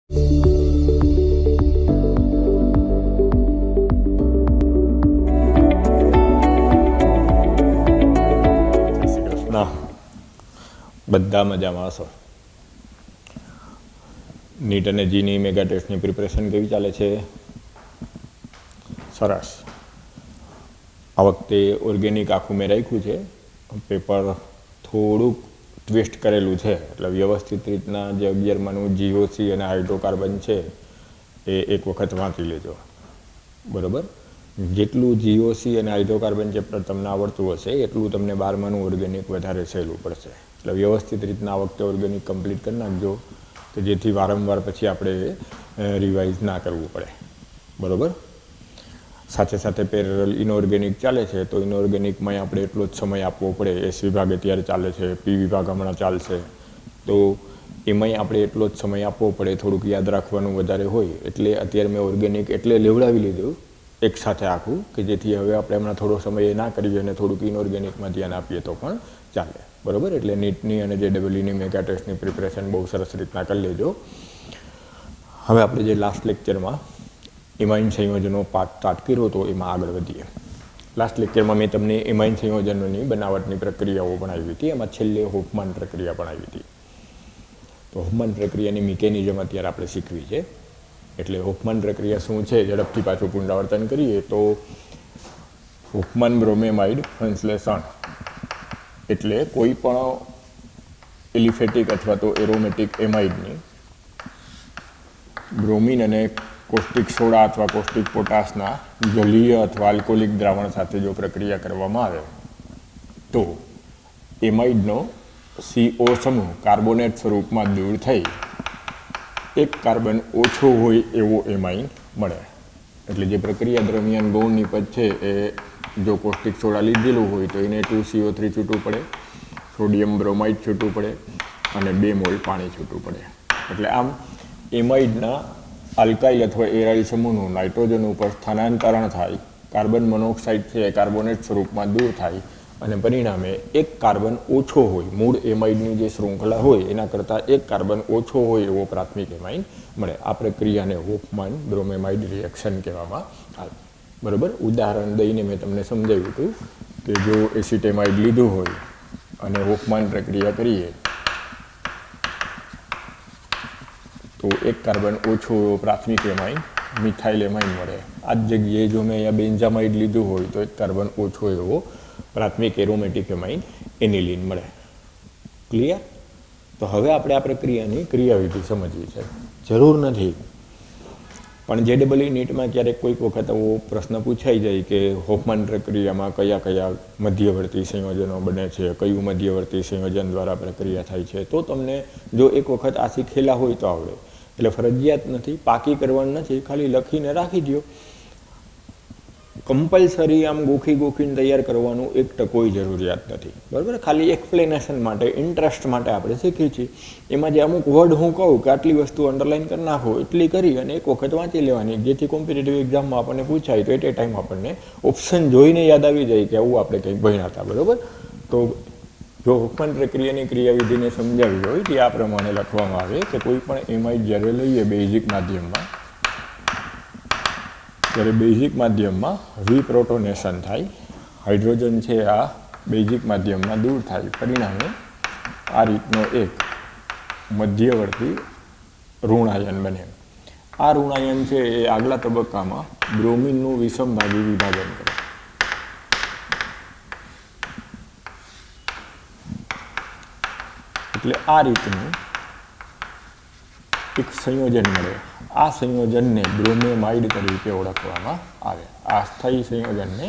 બધા મજામાં હશો. નીટ અને જીની મેગા ટેસ્ટની પ્રિપરેશન કેવી ચાલે છે? સરસ. આ વખતે ઓર્ગેનિક આખું મેં રાખ્યું છે. પેપર થોડુંક ટ્વિસ્ટ કરેલું છે, એટલે વ્યવસ્થિત રીતના જે 11માનું જીઓસી અને હાઇડ્રોકાર્બન છે એ એક વખત વાંચી લેજો, બરાબર. જેટલું જીઓસી અને હાઇડ્રોકાર્બન ચેપ્ટર તમને આવડતું હશે એટલું તમને 12માનું ઓર્ગેનિક વધારે સહેલું પડશે. એટલે વ્યવસ્થિત રીતના આ વખતે ઓર્ગેનિક કમ્પ્લીટ કરી નાખજો, કે જેથી વારંવાર પછી આપણે રિવાઇઝ ના કરવું પડે, બરાબર. સાથે સાથે પેરેલલ ઇનઓર્ગેનિક ચાલે છે, તો ઇનઓર્ગેનિકમાં આપણે એટલો જ સમય આપવો પડે. એસ વિભાગ અત્યારે ચાલે છે, પી વિભાગ હમણાં ચાલશે, તો એમાંય આપણે એટલો જ સમય આપવો પડે. થોડુંક યાદ રાખવાનું વધારે હોય, એટલે અત્યારે મેં ઓર્ગેનિક એટલે લેવડાવી લીધું એક સાથે આખું, કે જેથી હવે આપણે હમણાં થોડો સમય ના કરીએ અને થોડુંક ઇનઓર્ગેનિકમાં ધ્યાન આપીએ તો પણ ચાલે, બરાબર. એટલે નીટની અને JEEની મેગા ટેસ્ટની પ્રિપરેશન બહુ સરસ રીતના કરી લેજો. હવે આપણે જે લાસ્ટ લેક્ચરમાં એમાઇન સંયોજનો પાઠ સ્ટાર્ટ કર્યો હતો એમાં આગળ વધીએ. લાસ્ટ લેક્ચરમાં મેં તમને એમાઇન સંયોજનોની બનાવટની પ્રક્રિયાઓ ભણાવી હતી. એમાં છેલ્લે હોફમાન પ્રક્રિયા ભણાવી હતી. તો હોફમાન પ્રક્રિયાની મિકેનિઝમ અત્યારે આપણે શીખવી છે. એટલે હોફમાન પ્રક્રિયા શું છે, ઝડપથી પાછું પુનરાવર્તન કરીએ તો હોફમાન બ્રોમેમાઇડ સંશ્લેષણ એટલે કોઈ પણ એલિફેટિક અથવા તો એરોમેટિક એમાઇડની બ્રોમિન અને કોસ્ટિક સોડા અથવા કોસ્ટિક પોટાશના જલીય અથવા આલ્કોહોલિક દ્રાવણ સાથે જો પ્રક્રિયા કરવામાં આવે તો એમાઇડનો CO સમૂહ કાર્બોનેટ સ્વરૂપમાં દૂર થઈ એક કાર્બન ઓછો હોય એવો એમાઇન મળે. એટલે જે પ્રક્રિયા દરમિયાન ગૌણ નિપજ છે એ જો કોસ્ટિક સોડા લીધેલું હોય તો એને 2CO3 છૂટું પડે, સોડિયમ બ્રોમાઇડ છૂટું પડે અને 2 મોલ પાણી છૂટું પડે. એટલે આમ એમાઇડના આલ્કાઇલ અથવા એરાઇલ સમૂહનું નાઇટ્રોજન ઉપર સ્થાનાંતરણ થાય, કાર્બન મોનોક્સાઇડ છે કાર્બોનેટ સ્વરૂપમાં દૂર થાય અને પરિણામે એક કાર્બન ઓછો હોય, મૂળ એમાઇડની જે શૃંખલા હોય એના કરતાં એક કાર્બન ઓછો હોય એવો પ્રાથમિક એમાઇન મળે. આ પ્રક્રિયાને હોફમાન બ્રોમેમાઇડ રિએક્શન કહેવામાં આવે, બરાબર. ઉદાહરણ દઈને મેં તમને સમજાવ્યું હતું કે જો એસિટેમાઇડ લીધું હોય અને હોફમાન પ્રક્રિયા કરીએ તો એક કાર્બન ઓછો એવો પ્રાથમિક એમાઇન મિથાઇલ એમાઇન મળે. આ જ જગ્યાએ જો મેં અહીંયા બેન્ઝામાઇડ લીધું હોય તો એક કાર્બન ઓછો એવો પ્રાથમિક એરોમેટિક એમાઇન એનિલિન મળે. ક્લિયર? તો હવે આપણે આ પ્રક્રિયાની ક્રિયાવિધિ સમજવી છે. જરૂર નથી પણ JEE નીટમાં ક્યારેક કોઈક વખત એવો પ્રશ્ન પૂછાઈ જાય કે હોફમાન પ્રક્રિયામાં કયા કયા મધ્યવર્તી સંયોજનો બને છે, કયું મધ્યવર્તી સંયોજન દ્વારા પ્રક્રિયા થાય છે, તો તમને જો એક વખત આ શીખેલા હોય તો આવડે. એટલે ફરજિયાત નથી, પાકી કરવાનું નથી, ખાલી લખીને રાખી દો. કમ્પલસરી આમ ગોખીને તૈયાર કરવાનું એક ટકોય જરૂરિયાત નથી, બરાબર. ખાલી એક્સપ્લેનેશન માટે, ઇન્ટરેસ્ટ માટે આપણે શીખીએ છીએ. એમાં જે અમુક વર્ડ હું કહું કે આટલી વસ્તુ અંડરલાઈન કરી નાખો એટલી કરી અને એક વખત વાંચી લેવાની, જેથી કોમ્પિટિટિવ એક્ઝામમાં આપણને પૂછાય તો એટ એ ટાઈમ આપણને ઓપ્શન જોઈને યાદ આવી જાય કે આવું આપણે કંઈક ભણ્યા હતા, બરાબર. તો જો હોફમાન પ્રક્રિયાની ક્રિયાવિધિને સમજાવી હોય તો આ પ્રમાણે લખવામાં આવે કે કોઈ પણ એમાઇડ જ્યારે લઈએ બેઝિક માધ્યમમાં, ત્યારે બેઝિક માધ્યમમાં રિપ્રોટોનેશન થાય, હાઇડ્રોજન છે આ બેઝિક માધ્યમમાં દૂર થાય, પરિણામે આ રીતનો એક મધ્યવર્તી ઋણાયન બને. આ ઋણાયન છે એ આગલા તબક્કામાં બ્રોમિનનું વિષમભાગી વિભાજન કરે. એટલે આ રીતનું એક સંયોજન મળે. આ સંયોજનને બ્રોમેમાઇડ તરીકે ઓળખવામાં આવે. આ સ્થાયી સંયોજનને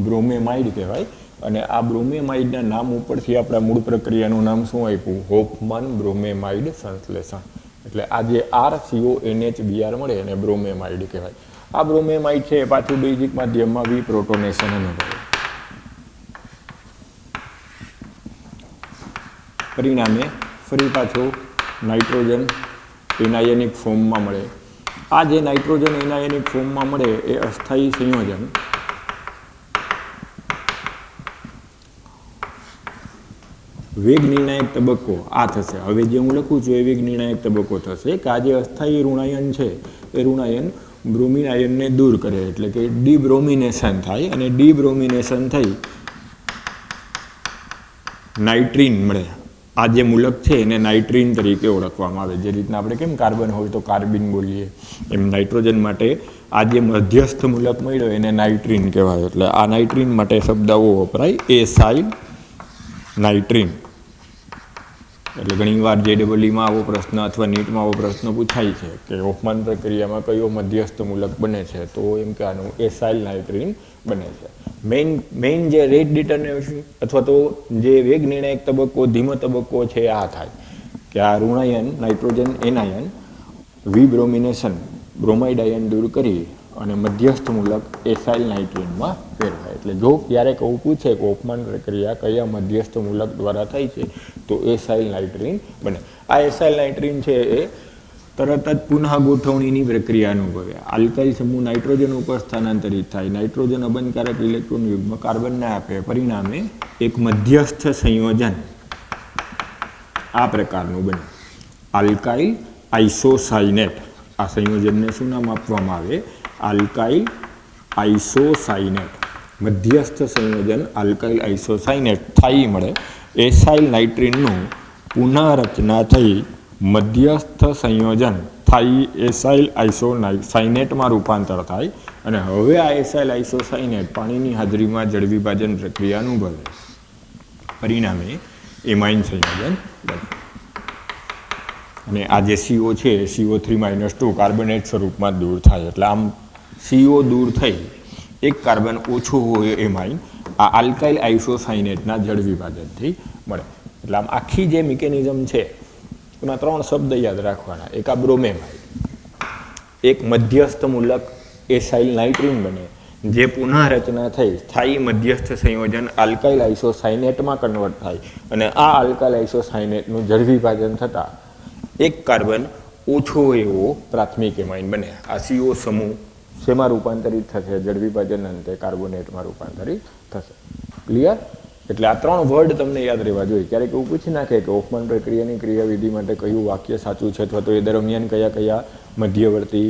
બ્રોમેમાઇડ કહેવાય. અને આ બ્રોમેમાઇડના નામ ઉપરથી આપણા મૂળ પ્રક્રિયાનું નામ શું આપ્યું? હોફમાન બ્રોમેમાઇડ સંશ્લેષણ. એટલે આ જે RCONHBr મળે એને બ્રોમેમાઇડ કહેવાય. આ બ્રોમેમાઇડ છે એ પાછું બેઝિક માધ્યમમાં રિપ્રોટોનેશન અનુભવે, પરિણામે ફરી પાછો નાઇટ્રોજન એનાયનિક ફોર્મમાં મળે. આ જે નાઇટ્રોજન એનાયનિક ફોર્મમાં મળે એ અસ્થાયી સંયોજન વેગ નિર્ણાયક તબક્કો આ થશે. હવે જે હું લખું છું એ વેગ નિર્ણાયક તબક્કો થશે કે આ જે અસ્થાયી ઋણાયન છે એ ઋણાયન બ્રોમિન આયનને દૂર કરે, એટલે કે ડિબ્રોમિનેશન થાય, અને ડિબ્રોમિનેશન થઈ નાઇટ્રીન મળે. આ જે મૂલક છે એને નાઇટ્રીન તરીકે ઓળખવામાં આવે. જે રીતના આપણે કેમ કાર્બન હોય તો કાર્બિન બોલીએ, એમ નાઇટ્રોજન માટે આ જે મધ્યસ્થ મૂલક મળ્યો એને નાઇટ્રીન કહેવાય. એટલે આ નાઇટ્રીન માટે શબ્દો વપરાય એસાઇલ નાઇટ્રીન. એટલે ઘણીવાર JEEમાં આવો પ્રશ્ન અથવા નીટમાં આવો પ્રશ્ન પૂછાય છે કે હોફમાન પ્રક્રિયામાં કયો મધ્યસ્થ મૂલક બને છે, તો એમ કે આનું એસાઇલ નાઇટ્રીન બને છે. મેઇન જે રેટ ડિટર્મિનેશન અથવા તો જે વેગ નિર્ણાયક તબક્કો ધીમો તબક્કો છે આ થાય કે આ ઋણાયન નાઇટ્રોજન એનાયન વિબ્રોમિનેશન બ્રોમાઇડ આયન દૂર કરી અને મધ્યસ્થ મૂલક એસાઇલ નાઇટ્રીનમાં ફેરવાય. એટલે જો ક્યારેક એવું પૂછે કે હોફમાન પ્રક્રિયા કયા મધ્યસ્થ મૂલક દ્વારા થાય છે તો એસાઇલ નાઇટ્રીન બને. આ એસાઇલ નાઇટ્રીન છે એ તરત જ પુનઃ ગોઠવણીની પ્રક્રિયા અનુભવે. આલ્કાઇલ સમૂહ નાઇટ્રોજન ઉપર સ્થાનાંતરિત થાય, નાઇટ્રોજન અબંધકારક ઇલેક્ટ્રોન યુગ્મ કાર્બનને આપે, પરિણામે એક મધ્યસ્થ સંયોજન આ પ્રકારનું બને આલ્કાઇલ આઇસોસાયનેટ. આ સંયોજનને શું નામ આપવામાં આવે? Alkyl isocyanate. મધ્યસ્થ સંયોજન આલ્કાઇલ આઇસોસાયનેટ થાય મળે. એસાઇલ નાઇટ્રીનનું પુનઃરચના થઈ મધ્યસ્થ સંયોજન થાય એસાઇલ આઇસોસાયનેટમાં રૂપાંતર થાય, અને હવે આ એસાઇલ આઇસોસાયનેટ પાણીની હાજરીમાં જળ વિભાજન પ્રક્રિયા અનુભવે, પરિણામે એમાઇન સંયોજન બને. અને આ જે CO છે CO3-2 કાર્બોનેટ સ્વરૂપમાં દૂર થાય. એટલે આમ CO દૂર થઈ એક કાર્બન ઓછો હોય એમાઇન આ આલ્કાઇલ આઇસોસાયનેટના જળ વિભાજનથી મળે. એટલે આમ આખી જે મિકેનિઝમ છે એમાં 3 શબ્દ યાદ રાખવાના. એક આ બ્રોમેમાઇડ, એક મધ્યસ્થ મૂલક એસાઇલ નાઇટ્રીન બને જે પુનઃરચના થઈ સ્થાયી મધ્યસ્થ સંયોજન આલ્કાઇલ આઇસોસાયનેટમાં કન્વર્ટ થાય, અને આ આલ્કાઇલ આઇસોસાયનેટનું જળ વિભાજન થતાં એક કાર્બન ઓછો એવો પ્રાથમિક એમાઇન બને. આ CO સમૂહ શેમાં રૂપાંતરિત થશે? જળ વિભાજન અંતે કાર્બોનેટમાં રૂપાંતરિત થશે. ક્લિયર? એટલે આ 3 વર્ડ તમને યાદ રહેવા જોઈએ. ક્યારેક એવું પૂછી નાખે કે હોફમાન પ્રક્રિયાની ક્રિયાવિધિ માટે કયું વાક્ય સાચું છે, અથવા તો એ દરમિયાન કયા કયા મધ્યવર્તી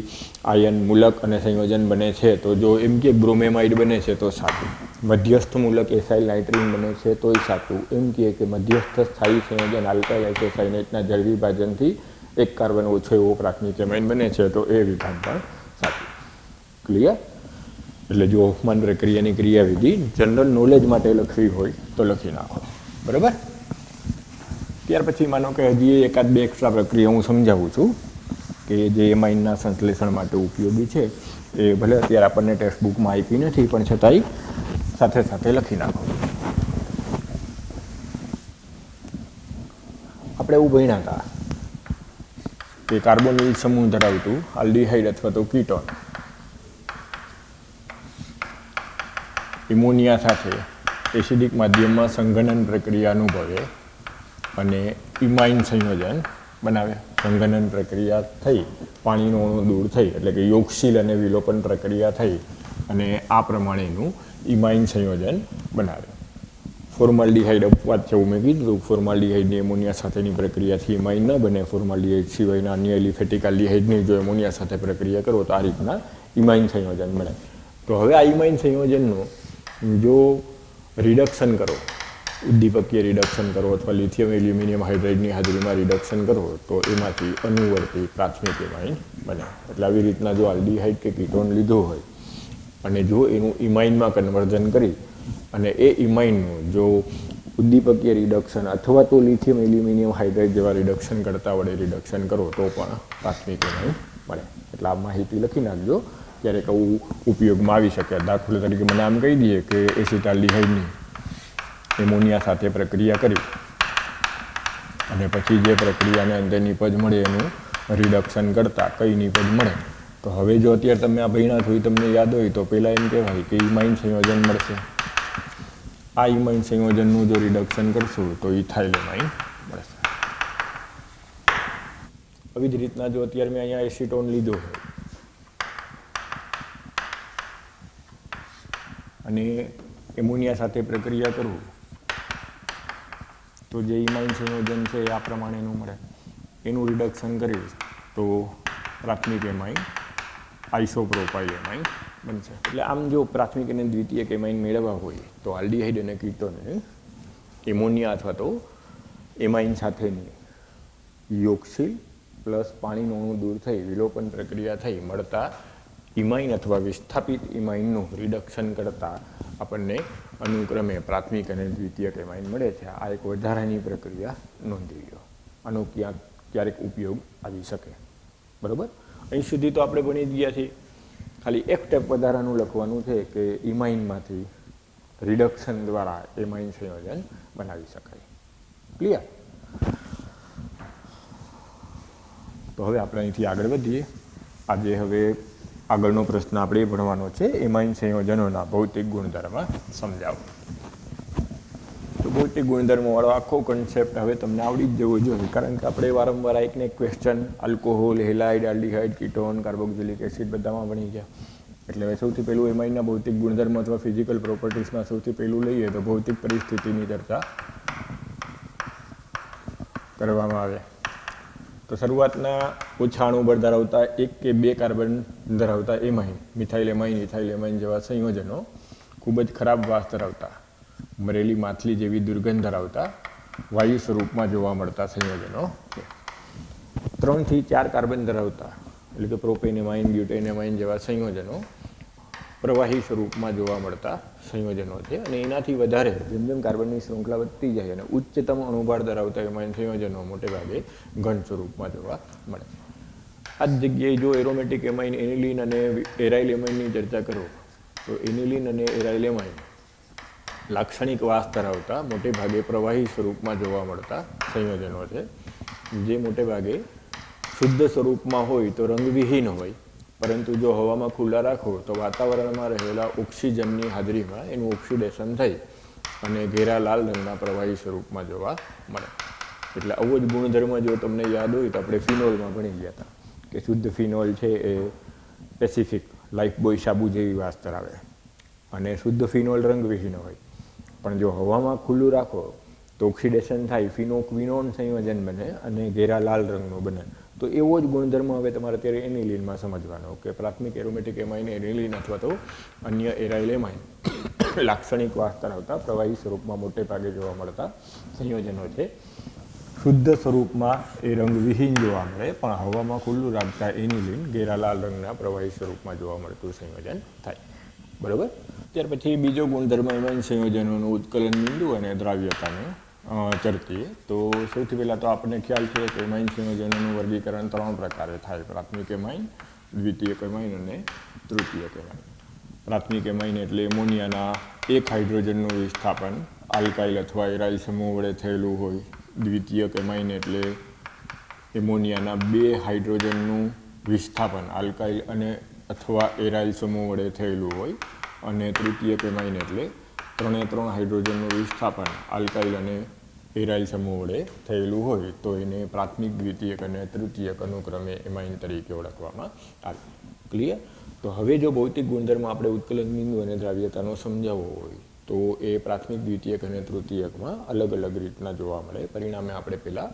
આયન મૂલક અને સંયોજન બને છે, તો જો એમ કે બ્રોમેમાઇડ બને છે તો સાચું, મધ્યસ્થ મૂલક એસાઇલ નાઇટ્રીન બને છે તોય સાચું, એમ કહે કે મધ્યસ્થ સ્થાયી સંયોજન આલ્કાઇલ આઇસોસાયનેટના જળ વિભાજનથી એક કાર્બન ઓછો એવો પ્રાથમિક એમાઇન બને છે તો એ વિધાન પણ સાચું. ક્લિયર? એટલે જો હોફમાન પ્રક્રિયાની ક્રિયાવિધિ જનરલ નોલેજ માટે લખવી હોય તો લખી નાખો. બરાબર? ત્યાર પછી માનો કે હજી એકાદ બે એક્સ્ટ્રા પ્રક્રિયા હું સમજાવું છું કે જે એમાઇનના સંશ્લેષણ માટે ઉપયોગી છે. એ ભલે અત્યારે આપણને ટેક્સ્ટ બુકમાં આપી નથી, પણ છતાંય સાથે સાથે લખી નાખો. આપણે એવું ભણ્યા હતા કે કાર્બોનિલ સમૂહ ધરાવતું આલ્ડીહાઇડ અથવા તો કીટોન ઇમોનિયા સાથે એસિડિક માધ્યમમાં સંઘનન પ્રક્રિયા અનુભવે અને ઇમાઇન સંયોજન બનાવે. સંઘનન પ્રક્રિયા થઈ, પાણીનો અણુ દૂર થઈ, એટલે કે યોગશીલ અને વિલોપન પ્રક્રિયા થઈ અને આ પ્રમાણેનું ઇમાઇન સંયોજન બનાવે. ફોર્માલ્ડિહાઇડ અપવાદ છે એવું મેં કીધું. ફોર્માલ્ડિહાઇડની એમોનિયા સાથેની પ્રક્રિયાથી ઇમાઇન ન બને. ફોર્માલ્ડિહાઇડ સિવાયના અન્ય એલિફેટિક આલ્ડિહાઇડની જો એમોનિયા સાથે પ્રક્રિયા કરો તો આ રીતના ઇમાઇન સંયોજન મળે. તો હવે આ ઇમાઇન સંયોજનનું જો રિડક્શન કરો, ઉદ્દીપકીય રિડક્શન કરો અથવા લિથિયમ એલ્યુમિનિયમ હાઇડ્રાઇડની હાજરીમાં રિડક્શન કરો તો એમાંથી અનુવર્તી પ્રાથમિક એમાઇન બને. એટલે આવી રીતના જો આલ્ડીહાઇડ કે કીટોન લીધો હોય અને જો એનું ઇમાઇનમાં કન્વર્ઝન કરી અને એ ઇમાઇનનું જો ઉદ્દીપકીય રિડક્શન અથવા તો લિથિયમ એલ્યુમિનિયમ હાઇડ્રાઇડ જેવા રિડક્શન કરતા વડે રિડક્શન કરો તો પણ પ્રાથમિક એમાઇન મળે. એટલે આ માહિતી લખી નાખજો, ક્યારેક આવું ઉપયોગમાં આવી શકે. દાખલા તરીકે મને આમ કહી દઈએ કે એસિટાલ્ડીહાઇડની એમોનિયા સાથે પ્રક્રિયા કરી અને પછી જે પ્રક્રિયાને અંતે નિપજ મળે એનું રિડક્શન કરતાં કઈ નિપજ મળે. તો હવે જો અત્યારે તમે આ ભણ્યા છો તમને યાદ હોય તો પહેલાં એમ કહેવાય કે ઇમાઇન સંયોજન મળશે. આ ઇમાઇન સંયોજનનું જો રિડક્શન કરશું તો ઇથાઇલ એમાઇન મળશે. આવી જ રીતના જો અત્યારે મેં અહીંયા એસિટોન લીધો હોય અને એમોનિયા સાથે પ્રક્રિયા કરું તો તો જે ઇમાઇન સંયોજન છે એ આ પ્રમાણેનું મળે. એનું રિડક્શન કરીશ તો પ્રાથમિક એમાઇન આઇસોપ્રોપાઇલ એમાઇન બનશે. એટલે આમ જો પ્રાથમિક અને દ્વિતીયક એમાઇન મેળવવા હોય તો આલ્ડીહાઇડ અને કીટોને એમોનિયા અથવા તો એમાઇન સાથેની યોગશીલ પ્લસ પાણીનું અણુ દૂર થઈ વિલોપન પ્રક્રિયા થઈ મળતા ઇમાઇન અથવા વિસ્થાપિત ઇમાઇનનું રિડક્શન કરતાં આપણને અનુક્રમે પ્રાથમિક અને દ્વિતીયક એમાઇન મળે છે. આ એક વધારાની પ્રક્રિયા નોંધી લો. આનો ક્યારેક ઉપયોગ આવી શકે. બરાબર, અહીં સુધી તો આપણે ભણી જ ગયા છીએ. ખાલી એક સ્ટેપ વધારાનું લખવાનું છે કે ઇમાઇનમાંથી રિડક્શન દ્વારા એમાઇન સંયોજન બનાવી શકાય. ક્લિયર? તો હવે આપણે અહીંથી આગળ વધીએ. આજે હવે આગળનો પ્રશ્ન આપણે ભણવાનો છે એમાઇન સંયોજનોના ભૌતિક ગુણધર્મ સમજાવો. તો ભૌતિક ગુણધર્મોવાળો આખો કન્સેપ્ટ હવે તમને આવડી જ જવો જોઈએ, કારણ કે આપણે વારંવાર એકને એક question alcohol, halide, aldehyde, ketone, carboxylic acid બધામાં ભણી ગયા. એટલે હવે સૌથી પહેલું એમાઇનના ભૌતિક ગુણધર્મ અથવા ફિઝિકલ પ્રોપર્ટીઝમાં સૌથી પહેલું લઈએ તો ભૌતિક પરિસ્થિતિની ચર્ચા કરવામાં આવે. તો શરૂઆતના ઓછા અણુબળ ધરાવતા 1 કે 2 કાર્બન ધરાવતા amine, methyl amine, ethyl amine જેવા સંયોજનો ખૂબ જ ખરાબ વાસ ધરાવતા, મરેલી માછલી જેવી દુર્ગંધ ધરાવતા વાયુ સ્વરૂપમાં જોવા મળતા સંયોજનો. 3 થી 4 કાર્બન ધરાવતા એટલે કે પ્રોપેન એમાઇન, બ્યુટેન એમાઇન જેવા સંયોજનો પ્રવાહી સ્વરૂપમાં જોવા મળતા સંયોજનો છે. અને એનાથી વધારે જેમ જેમ કાર્બનની શૃંખલા વધતી જાય અને ઉચ્ચતમ અણુભાર ધરાવતા એમાઇન સંયોજનો મોટે ભાગે ઘન સ્વરૂપમાં જોવા મળે. આ જ જગ્યાએ જો એરોમેટિક એમાઇન, એનિલિન અને એરાઇલ એમાઇનની ચર્ચા કરો તો એનિલિન અને એરાઇલ એમાઇન લાક્ષણિક વાસ ધરાવતા મોટે ભાગે પ્રવાહી સ્વરૂપમાં જોવા મળતા સંયોજનો છે, જે મોટે ભાગે શુદ્ધ સ્વરૂપમાં હોય તો રંગવિહીન હોય, પરંતુ જો હવામાં ખુલ્લા રાખો તો વાતાવરણમાં રહેલા ઓક્સિજનની હાજરીમાં એનું ઓક્સિડેશન થઈ અને ઘેરા લાલ રંગના પ્રવાહી સ્વરૂપમાં જોવા મળે. એટલે આવો જ ગુણધર્મ જો તમને યાદ હોય તો આપણે ફિનોલમાં ભણી ગયા હતા કે શુદ્ધ ફિનોલ છે એ પેસિફિક લાઇફબોય સાબુ જેવી વાસ ધરાવે અને શુદ્ધ ફિનોલ રંગવિહીન હોય, પણ જો હવામાં ખુલ્લું રાખો તો ઓક્સિડેશન થાય, ફિનોક્વિનોન સંયોજન બને અને ઘેરા લાલ રંગનું બને. તો એવો જ ગુણધર્મ હવે તમારે અત્યારે એનિલિનમાં સમજવાનો કે પ્રાથમિક એરોમેટિક એમાઇન એનિલિન અથવા તો અન્ય એરાઇલ એમાઇન લાક્ષણિક વાસ ધરાવતા પ્રવાહી સ્વરૂપમાં મોટે ભાગે જોવા મળતા સંયોજનો છે. શુદ્ધ સ્વરૂપમાં એ રંગવિહીન જોવા મળે, પણ હવામાં ખુલ્લું રાખતા એનિલિન ઘેરા લાલ રંગના પ્રવાહી સ્વરૂપમાં જોવા મળતું સંયોજન થાય. બરાબર. ત્યાર પછી બીજો ગુણધર્મ એમાઇન સંયોજનોનું ઉત્કલન બિંદુ અને દ્રાવ્યતાને ચર્ચીએ. તો સૌથી પહેલાં તો આપણને ખ્યાલ છે કે એમાઇન સંયોજનોનું વર્ગીકરણ 3 પ્રકારે થાય: પ્રાથમિક એમાઇન, દ્વિતીયક એમાઇન અને તૃતીયક એમાઇન. પ્રાથમિક એમાઇન એટલે એમોનિયાના 1 હાઇડ્રોજનનું વિસ્થાપન આલ્કાઇલ અથવા એરાઇલ સમૂહ વડે થયેલું હોય. દ્વિતીયક એમાઇન એટલે એમોનિયાના 2 હાઇડ્રોજનનું વિસ્થાપન આલ્કાઇલ અને અથવા એરાઇલ સમૂહ વડે થયેલું હોય. અને તૃતીયક એમાઇન એટલે 3 હાઇડ્રોજનનું વિસ્થાપન આલ્કાઇલ અને એરાઇલ સમૂહ વડે થયેલું હોય, તો એને પ્રાથમિક, દ્વિતીયક અને તૃતીયક અનુક્રમે એમાઇન તરીકે ઓળખવામાં આવે. ક્લિયર? તો હવે જો ભૌતિક ગુણધર્મ આપણે ઉત્કલન બિંદુ અને દ્રાવ્યતાનો સમજાવવો હોય તો એ પ્રાથમિક, દ્વિતીયક અને તૃતીયકમાં અલગ અલગ રીતના જોવા મળે. પરિણામે આપણે પહેલાં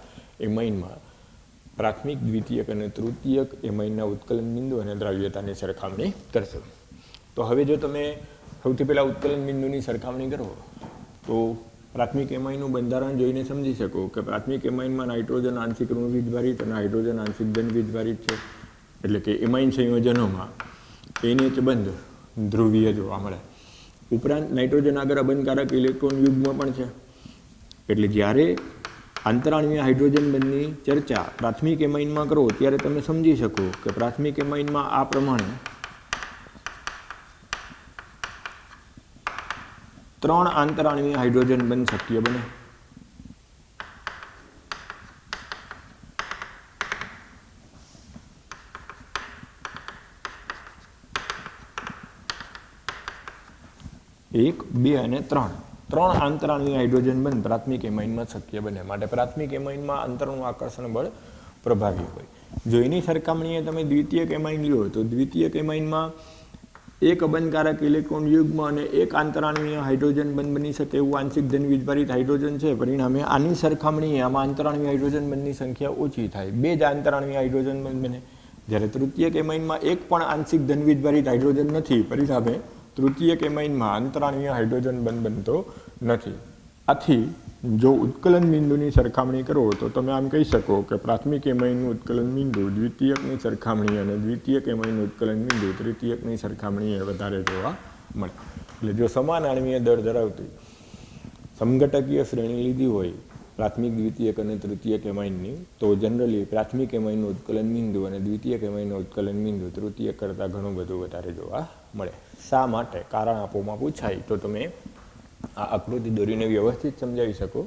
એમાઇનમાં પ્રાથમિક, દ્વિતીયક અને તૃતીયક એમાઇનના ઉત્કલન બિંદુ અને દ્રાવ્યતાની સરખામણી કરશું. તો હવે જો તમે સૌથી પહેલાં ઉત્કલન બિંદુની સરખામણી કરો તો પ્રાથમિક એમાઇનનું બંધારણ જોઈને સમજી શકો કે પ્રાથમિક એમાઇનમાં નાઇટ્રોજન આંશિક ઋણ વીજભારિત અને હાઇડ્રોજન આંશિક ધન વીજભારિત છે. એટલે કે એમાઇન સંયોજનોમાં NH બંધ ધ્રુવીય જોવા મળે. ઉપરાંત નાઇટ્રોજન આગળ અબંધકારક ઇલેક્ટ્રોન યુગ્મ પણ છે. એટલે જ્યારે આંતરાણવીય હાઇડ્રોજન બંધની ચર્ચા પ્રાથમિક એમાઇનમાં કરો ત્યારે તમે સમજી શકો કે પ્રાથમિક એમાઇનમાં આ પ્રમાણે 3 આંતરાણવીય હાઇડ્રોજન બંધ શક્ય બને. એક, 2 અને 3 આંતરાણવીય હાઇડ્રોજન બંધ પ્રાથમિક એમાઇનમાં શક્ય બને. માટે પ્રાથમિક એમાઇનમાં અંતરનું આકર્ષણ બળ પ્રભાવી હોય. જો એની સરખામણીએ તમે દ્વિતીયક એમાઇન લ્યો તો દ્વિતીયક એમાઇનમાં એક અબંધકારક ઇલેક્ટ્રોન યુગ્મ અને એક આંતરાણવીય હાઇડ્રોજન બંધ બની શકે એવું આંશિક ધન વીજભારિત હાઇડ્રોજન છે. પરિણામે આની સરખામણીએ આમાં આંતરાણવીય હાઇડ્રોજન બંધની સંખ્યા ઓછી થાય. 2 જ આંતરાણવીય હાઇડ્રોજન બંધ બને. જ્યારે તૃતીયક એમાઇનમાં એક પણ આંશિક ધન વીજભારિત હાઇડ્રોજન નથી. પરિણામે તૃતીયક એમાઇનમાં આંતરાણવીય હાઇડ્રોજન બંધ બનતો નથી. આથી જો ઉત્કલન બિંદુની સરખામણી કરો તો તમે આમ કહી શકો કે પ્રાથમિક એમાઇનનું ઉત્કલન બિંદુ દ્વિતીયકની સરખામણી અને દ્વિતીયક એમાઇનનું ઉત્કલન બિંદુ તૃતીયકની સરખામણીએ વધારે જોવા મળે. એટલે જો સમાન આણ્વીય દળ ધરાવતી સમઘટકીય શ્રેણી લીધી હોય પ્રાથમિક, દ્વિતીયક અને તૃતીયક એમાઇનની, તો જનરલી પ્રાથમિક એમાઇનનું ઉત્કલન બિંદુ અને દ્વિતીયક એમાઇનનું ઉત્કલન બિંદુ તૃતીયક કરતાં ઘણું બધું વધારે જોવા મળે. શા માટે? કારણ આપોમાં પૂછાય તો તમે આ આકૃતિ દોરીને વ્યવસ્થિત સમજાવી શકો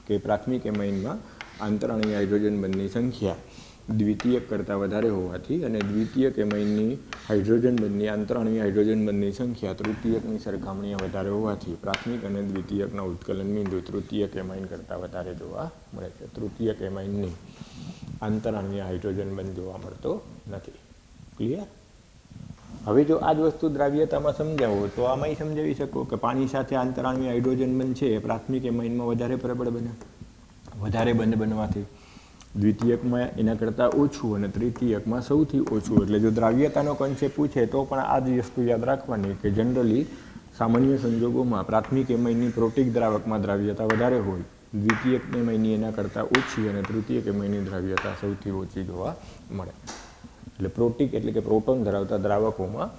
કે પ્રાથમિક એમાઇનમાં આંતરાણવીય હાઇડ્રોજન બંધની સંખ્યા દ્વિતીયક કરતાં વધારે હોવાથી અને દ્વિતીયક એમાઇનની હાઇડ્રોજન બંધની આંતરાણવીય હાઇડ્રોજન બંધની સંખ્યા તૃતીયકની સરખામણીએ વધારે હોવાથી પ્રાથમિક અને દ્વિતીયકના ઉત્કલન બિંદુ તૃતીયક એમાઇન કરતાં વધારે જોવા મળે છે. તૃતીયક એમાઇનની આંતરાણવીય હાઇડ્રોજન બંધ જોવા મળતો નથી. ક્લિયર? હવે જો આ જ વસ્તુ દ્રાવ્યતામાં સમજાવો તો આમાંય સમજાવી શકો કે પાણી સાથે આંતરાણવીય હાઇડ્રોજન બંધ છે એ પ્રાથમિક એમાઇનમાં વધારે પ્રબળ બને. વધારે બંધ બનવાથી દ્વિતીયકમાં એના કરતાં ઓછું અને તૃતીયકમાં સૌથી ઓછું. એટલે જો દ્રાવ્યતાનો કન્સેપ્ટ પૂછે તો પણ આ જ વસ્તુ યાદ રાખવાની કે જનરલી સામાન્ય સંજોગોમાં પ્રાથમિક એમાઇનની પ્રોટીક દ્રાવકમાં દ્રાવ્યતા વધારે હોય, દ્વિતીયક એમાઇનની એના કરતાં ઓછી અને તૃતીયક એમાઇનની દ્રાવ્યતા સૌથી ઓછી જોવા મળે. એટલે પ્રોટીક એટલે કે પ્રોટોન ધરાવતા દ્રાવકોમાં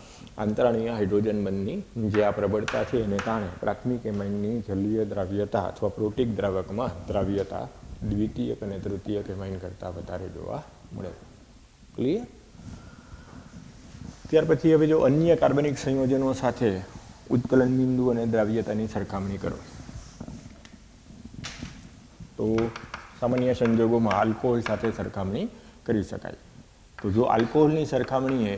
આંતરાણવીય હાઇડ્રોજન બંધની જે આ પ્રબળતા છે એને કારણે પ્રાથમિક એમાઇનની જલીય દ્રાવ્યતા અથવા પ્રોટીક દ્રાવકમાં દ્રાવ્યતા દ્વિતીયક અને તૃતીયક એમાઇન કરતાં વધારે જોવા મળે. ક્લિયર? ત્યાર પછી હવે જો અન્ય કાર્બનિક સંયોજનો સાથે ઉત્કલન બિંદુ અને દ્રાવ્યતાની સરખામણી કરો તો સામાન્ય સંજોગોમાં આલ્કોહોલ સાથે સરખામણી કરી શકાય. તો જો આલ્કોહોલની સરખામણીએ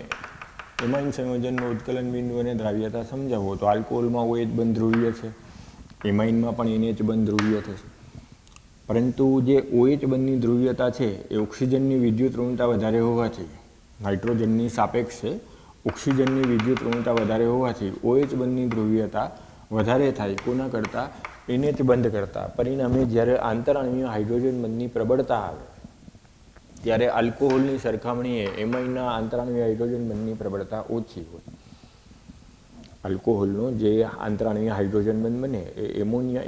એમાઇન સંયોજનનું ઉત્કલન બિંદુ અને દ્રાવ્યતા સમજાવો તો આલ્કોહોલમાં OH બંધ ધ્રુવીય છે, એમાઇનમાં પણ NH બંધ ધ્રુવીય થશે. પરંતુ જે OH બંધની ધ્રુવીયતા છે એ ઓક્સિજનની વિદ્યુત ઋણતા વધારે હોવાથી નાઇટ્રોજનની સાપેક્ષે ઓક્સિજનની વિદ્યુત ઋણતા વધારે હોવાથી OH બંધની ધ્રુવીયતા વધારે થાય કોના કરતાં? NH બંધ કરતાં. પરિણામે જ્યારે આંતરાણવીય હાઇડ્રોજન બંધની પ્રબળતા આવે ત્યારે આલ્કોહોલની સરખામણીએ એમાઇનના આંતરાણવીય હાઇડ્રોજન બંધની પ્રબળતા ઓછી હોય. આલ્કોહોલનો જે આંતરાણવીય હાઇડ્રોજન બંધ બને એ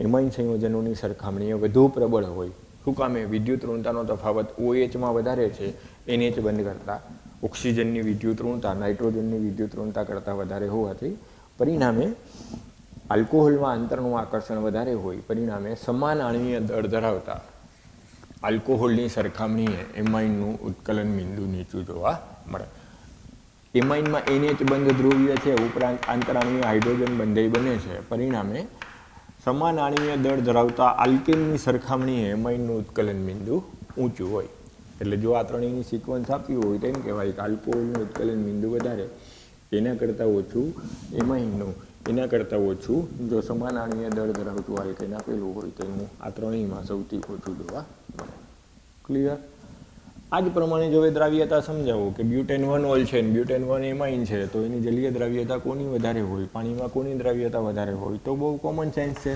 એમાઇન સંયોજનોની સરખામણીએ વધુ પ્રબળ હોય. શું કામે? વિદ્યુત ઋણતાનો તફાવત OHમાં વધારે છે NH બંધ કરતાં. ઓક્સિજનની વિદ્યુત ઋણતા નાઇટ્રોજનની વિદ્યુત ઋણતા કરતાં વધારે હોવાથી પરિણામે આલ્કોહોલમાં આંતરનું આકર્ષણ વધારે હોય. પરિણામે સમાન આણ્વીય દળ ધરાવતા આલ્કોહોલની સરખામણીએ એમાઇનનું ઉત્કલન બિંદુ નીચું જોવા મળે. એમાઇનમાં NH બંધ ધ્રુવીય છે, ઉપરાંત આંતરાણવીય હાઇડ્રોજન બંધેય બને છે. પરિણામે સમાન આણ્વીય દળ ધરાવતા આલ્કેનની સરખામણીએ એમાઇનનું ઉત્કલન બિંદુ ઊંચું હોય. એટલે જો આ ત્રણેયની સિક્વન્સ આપી હોય તો એમ કહેવાય કે આલ્કોહોલનું ઉત્કલન બિંદુ વધારે, એના કરતાં ઓછું એમાઇનનું, એના કરતાં ઓછું જો સમાન આણ્વીય દળ ધરાવતું આલ્કેન આપેલું હોય તો એનું આ ત્રણેયમાં સૌથી ઓછું જોવા મળે. ક્લિયર? આ જ પ્રમાણે જો દ્રાવ્યતા સમજાવો કે બ્યુટેન 1 ઓલ છે ને બ્યુટેન 1 એમાઇન છે તો એની જલીય દ્રાવ્યતા કોની વધારે હોય, પાણીમાં કોની દ્રાવ્યતા વધારે હોય? તો બહુ કોમન સેન્સ છે.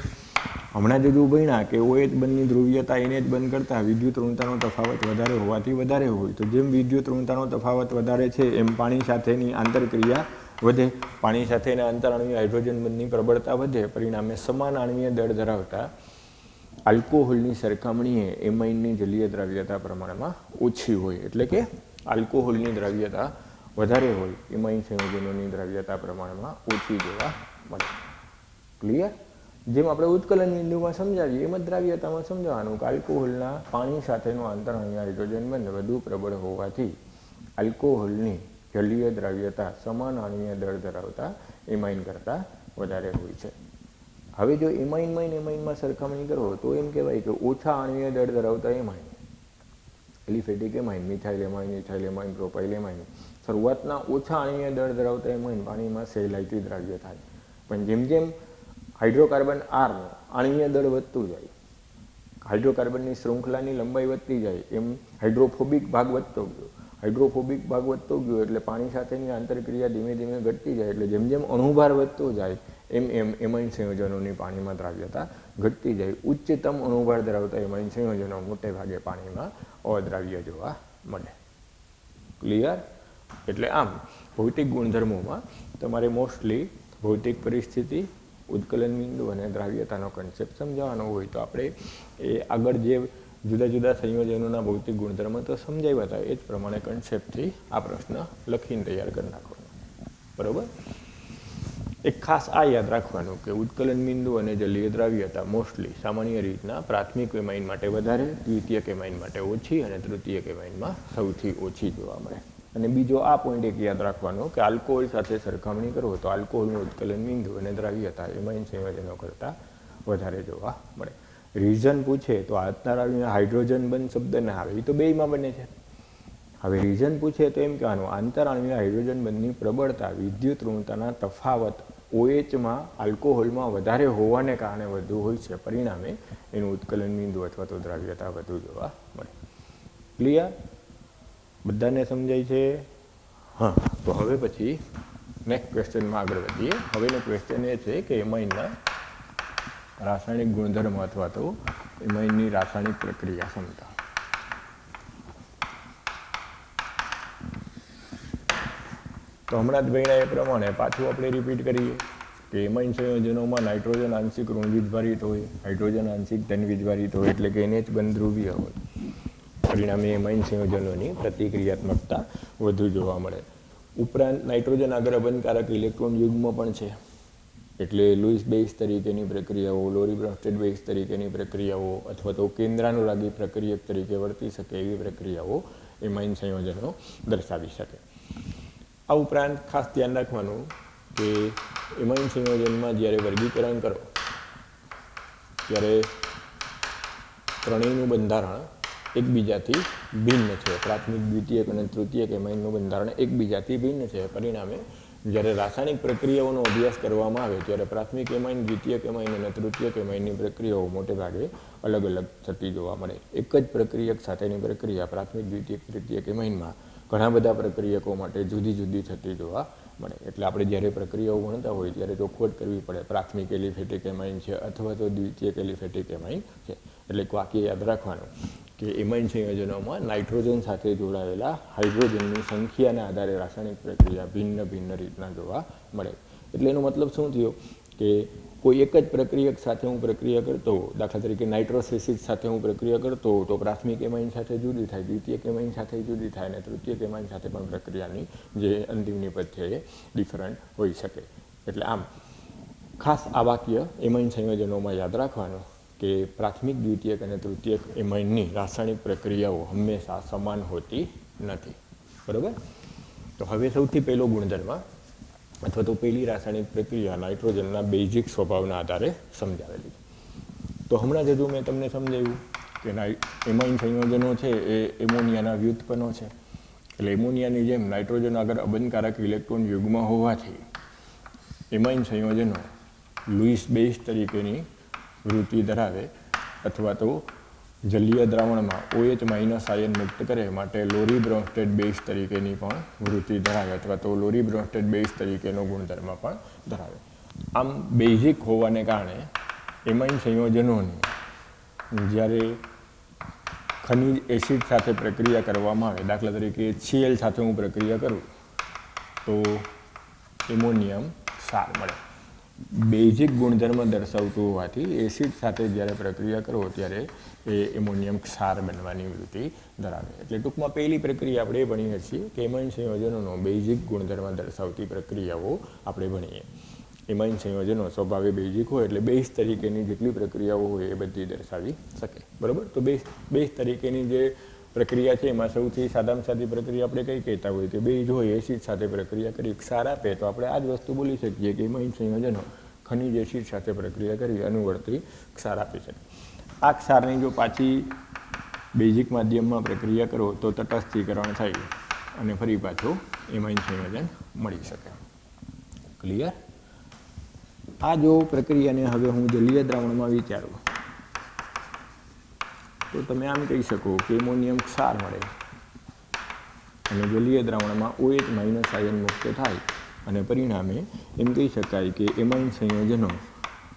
હમણાં જ હજુ ભણ્યા કે OH બંધની ધ્રુવીયતા NH બંધ કરતાં વિદ્યુત ઋણતાનો તફાવત વધારે હોવાથી વધારે હોય. તો જેમ વિદ્યુત ઋણતાનો તફાવત વધારે છે એમ પાણી સાથેની આંતરક્રિયા વધે, પાણી સાથેના આંતરાણવીય હાઇડ્રોજન બંધની પ્રબળતા વધે. પરિણામે સમાન આણ્વીય દળ ધરાવતા આલ્કોહોલની સરખામણીએ એમાઇનની જલીય દ્રાવ્યતા પ્રમાણમાં ઓછી હોય. એટલે કે આલ્કોહોલની દ્રાવ્યતા વધારે હોય, એમાઇન સંયોજનોની દ્રાવ્યતા પ્રમાણમાં ઓછી જોવા મળે. ક્લિયર? જેમ આપણે ઉત્કલન બિંદુમાં સમજાવીએ એમ જ દ્રાવ્યતામાં સમજાવવાનું કે આલ્કોહોલના પાણી સાથેનો આંતરાણવીય હાઇડ્રોજન બંધ વધુ પ્રબળ હોવાથી આલ્કોહોલની જલીય દ્રાવ્યતા સમાન આણ્વીય દળ ધરાવતા એમાઇન કરતાં વધારે હોય છે. હવે જો એમાઇનમાં સરખામણી કરો તો એમ કહેવાય કે ઓછા આણ્વીય દળ ધરાવતા amine, aliphatic amine, methyl amine, ethyl amine, propyl amine, શરૂઆતના ઓછા આણ્વીય દળ ધરાવતા એમાઇન પાણીમાં સહેલાઈથી દ્રાવ્ય થાય. પણ જેમ જેમ હાઇડ્રોકાર્બન આરનું આણ્વીય દળ વધતું જાય, હાઇડ્રોકાર્બનની શૃંખલાની લંબાઈ વધતી જાય એમ હાઇડ્રોફોબિક ભાગ વધતો ગયો. હાઇડ્રોફોબિક ભાગ વધતો ગયો એટલે પાણી સાથેની આંતરક્રિયા ધીમે ધીમે ઘટતી જાય, એટલે જેમ જેમ અણુભાર વધતો જાય એમ એમ એમાઇન સંયોજનોની પાણીમાં દ્રાવ્યતા ઘટતી જાય. ઉચ્ચતમ અણુભાર ધરાવતા એમાઇન સંયોજનો મોટે ભાગે પાણીમાં અદ્રાવ્ય જોવા મળે. ક્લિયર? એટલે આમ ભૌતિક ગુણધર્મોમાં તમારે મોસ્ટલી ભૌતિક પરિસ્થિતિ, ઉત્કલન બિંદુ અને દ્રાવ્યતાનો કન્સેપ્ટ સમજાવવાનો હોય તો આપણે એ આગળ જે જુદા જુદા સંયોજનોના ભૌતિક ગુણધર્મો તો સમજાવ્યા હતા એ જ પ્રમાણે કન્સેપ્ટથી આ પ્રશ્ન લખીને તૈયાર કરી નાખવાનો. બરાબર? એક ખાસ આ યાદ રાખવાનું કે ઉત્કલન બિંદુ અને જલીય દ્રાવ્યતા મોસ્ટલી સામાન્ય રીતના પ્રાથમિક એમાઇન માટે વધારે, દ્વિતીયક એમાઇન માટે ઓછી અને તૃતીયક એમાઇનમાં સૌથી ઓછી જોવા મળે. અને બીજો આ પોઈન્ટ એક યાદ રાખવાનો કે આલ્કોહોલ સાથે સરખામણી કરો તો આલ્કોહોલનું ઉત્કલન બિંદુ અને દ્રાવ્યતા એમાઇન સંયોજનો કરતાં વધારે જોવા મળે. રીઝન પૂછે તો આંતરાણુમાં હાઇડ્રોજન બંધ શબ્દ ના આવે, એ તો બેયમાં બને છે. હવે રીઝન પૂછે તો એમ કહેવાનું આંતરાણુમાં હાઇડ્રોજન બંધની પ્રબળતા વિદ્યુત ઋણતાના તફાવત OHમાં આલ્કોહોલમાં વધારે હોવાને કારણે વધુ હોય છે, પરિણામે એનું ઉત્કલન બિંદુ અથવા તો દ્રાવ્યતા વધુ જોવા મળે. ક્લિયર? બધાને સમજાય છે? હા, તો હવે પછી નેક્સ્ટ ક્વેશ્ચનમાં આગળ વધીએ. હવેનો ક્વેશ્ચન એ છે કે એમાઇનના રાસાયણિક ગુણધર્મ અથવા તો એમાઇનની રાસાયણિક પ્રક્રિયા ક્ષમતા. તો હમણાં જ ભણ્યા એ પ્રમાણે પાછું આપણે રિપીટ કરીએ કે એમાઇન સંયોજનોમાં નાઇટ્રોજન આંશિક ઋણ વીજભારિત હોય, હાઇડ્રોજન આંશિક ધન વીજભારિત હોય એટલે કે NH બંધ ધ્રુવીય હોય. પરિણામે એમાઇન સંયોજનોની પ્રતિક્રિયાત્મકતા વધુ જોવા મળે. ઉપરાંત નાઇટ્રોજન આગળ અબંધકારક ઇલેક્ટ્રોન યુગ્મ પણ છે, એટલે લુઈસ બેઇસ તરીકેની પ્રક્રિયાઓ, લોરી બ્રોન્સ્ટેડ બેઇસ તરીકેની પ્રક્રિયાઓ અથવા તો કેન્દ્રાનુરાગી પ્રક્રિયક તરીકે વર્તી શકે એવી પ્રક્રિયાઓ એમાઇન સંયોજનો દર્શાવી શકે. આ ઉપરાંત ખાસ ધ્યાન રાખવાનું કે એમાઇન સંયોજનમાં જ્યારે વર્ગીકરણ કરો ત્યારે ત્રણેયનું બંધારણ એકબીજાથી ભિન્ન છે. પ્રાથમિક, દ્વિતીયક અને તૃતીયક એમાઇનનું બંધારણ એકબીજાથી ભિન્ન છે. પરિણામે જ્યારે રાસાયણિક પ્રક્રિયાઓનો અભ્યાસ કરવામાં આવે ત્યારે પ્રાથમિક એમાઇન, દ્વિતીયક એમાઇન અને તૃતીયક એમાઇનની પ્રક્રિયાઓ મોટે ભાગે અલગ અલગ થતી જોવા મળે. એક જ પ્રક્રિયક સાથેની પ્રક્રિયા પ્રાથમિક, દ્વિતીયક, તૃતીયક એમાઇનમાં ઘણા બધા પ્રક્રિયકો માટે જુદી જુદી થતી જોવા મળે. એટલે આપણે જ્યારે પ્રક્રિયાઓ ભણતા હોય ત્યારે ચોખવટ કરવી પડે પ્રાથમિક એલિફેટિક એમાઇન છે અથવા તો દ્વિતીયક એલિફેટિક એમાઇન છે. એટલે વાક્ય યાદ રાખવાનું કે એમાઇન સંયોજનોમાં નાઇટ્રોજન સાથે જોડાયેલા હાઇડ્રોજનની સંખ્યાના આધારે રાસાયણિક પ્રક્રિયા ભિન્ન ભિન્ન રીતના જોવા મળે. એટલે એનો મતલબ શું થયો કે કોઈ એક જ પ્રક્રિયક સાથે હું પ્રક્રિયા કરતો, દાખલા તરીકે નાઇટ્રોસ એસિડ સાથે હું પ્રક્રિયા કરતો તો પ્રાથમિક એમાઇન સાથે જુદી થાય, દ્વિતીયક એમાઇન સાથે જુદી થાય અને તૃતીયક એમાઇન સાથે પણ પ્રક્રિયાની જે અંતિમ નિપજ છે એ ડિફરન્ટ હોઈ શકે. એટલે આમ ખાસ આ વાક્ય એમાઇન સંયોજનોમાં યાદ રાખવાનું કે પ્રાથમિક, દ્વિતીયક અને તૃતીયક એમાઇનની રાસાયણિક પ્રક્રિયાઓ હંમેશા સમાન હોતી નથી. બરાબર? તો હવે સૌથી પહેલો ગુણધર્મ અથવા તો પહેલી રાસાયણિક પ્રક્રિયા નાઇટ્રોજનના બેઝિક સ્વભાવના આધારે સમજાવેલી. તો હમણાં જ હજુ મેં તમને સમજાવ્યું કે એમાઇન સંયોજનો છે એ એમોનિયાના વ્યુત્પન્નો છે. એટલે એમોનિયાની જેમ નાઇટ્રોજન આગળ અબંધકારક ઇલેક્ટ્રોન યુગ્મ હોવાથી એમાઇન સંયોજનો લુઈસ બેઇસ તરીકેની વૃત્તિ ધરાવે અથવા તો જલીય દ્રાવણમાં OH- આયન મુક્ત કરે માટે લોરી બ્રોન્સ્ટેડ બેઇસ તરીકેની પણ વૃત્તિ ધરાવે અથવા તો લોરી બ્રોન્સ્ટેડ બેઇસ તરીકેનો ગુણધર્મ પણ ધરાવે. આમ બેઝિક હોવાને કારણે એમાઇન સંયોજનોની જ્યારે ખનિજ એસિડ સાથે પ્રક્રિયા કરવામાં આવે, દાખલા તરીકે HCl સાથે હું પ્રક્રિયા કરું તો એમોનિયમ ક્ષાર મળે. બેઝિક ગુણધર્મ દર્શાવતું હોવાથી એસિડ સાથે જ્યારે પ્રક્રિયા કરો ત્યારે એ એમોનિયમ ક્ષાર બનવાની વૃત્તિ ધરાવે. એટલે ટૂંકમાં પહેલી પ્રક્રિયા આપણે ભણીએ છીએ કે એમાઇન સંયોજનોનો બેઝિક ગુણધર્મ દર્શાવતી પ્રક્રિયાઓ આપણે ભણીએ. એમાઇન સંયોજનો સ્વભાવે બેઝિક હોય એટલે બેઝ તરીકેની જેટલી પ્રક્રિયાઓ હોય એ બધી દર્શાવી શકે. બરાબર? તો બેઝ તરીકેની જે પ્રક્રિયા છે એમાં સૌથી સાદામાં સાદી પ્રક્રિયા આપણે કઈ કહેતા હોય કે બેઝ હોય એસિડ સાથે પ્રક્રિયા કરી ક્ષાર આપે તો આપણે આ જ વસ્તુ બોલી શકીએ કે એમાઇન સંયોજનો ખનિજ એસિડ સાથે પ્રક્રિયા કરી અનુવર્તી ક્ષાર આપી શકે. આ ક્ષારની જો પાછી બેઝિક માધ્યમમાં પ્રક્રિયા કરો તો તટસ્થીકરણ થાય અને ફરી પાછું એમાઇન સંયોજન મળી શકે. ક્લિયર? આ જો પ્રક્રિયાને હવે હું જલીય દ્રાવણમાં વિચારું તો તમે આમ કહી શકો કે એમોનિયમ ક્ષાર મળે અને જલીય દ્રાવણમાં OH માઇનસ આયન મુક્ત થાય અને પરિણામે એમ કહી શકાય કે એમાઇન સંયોજનો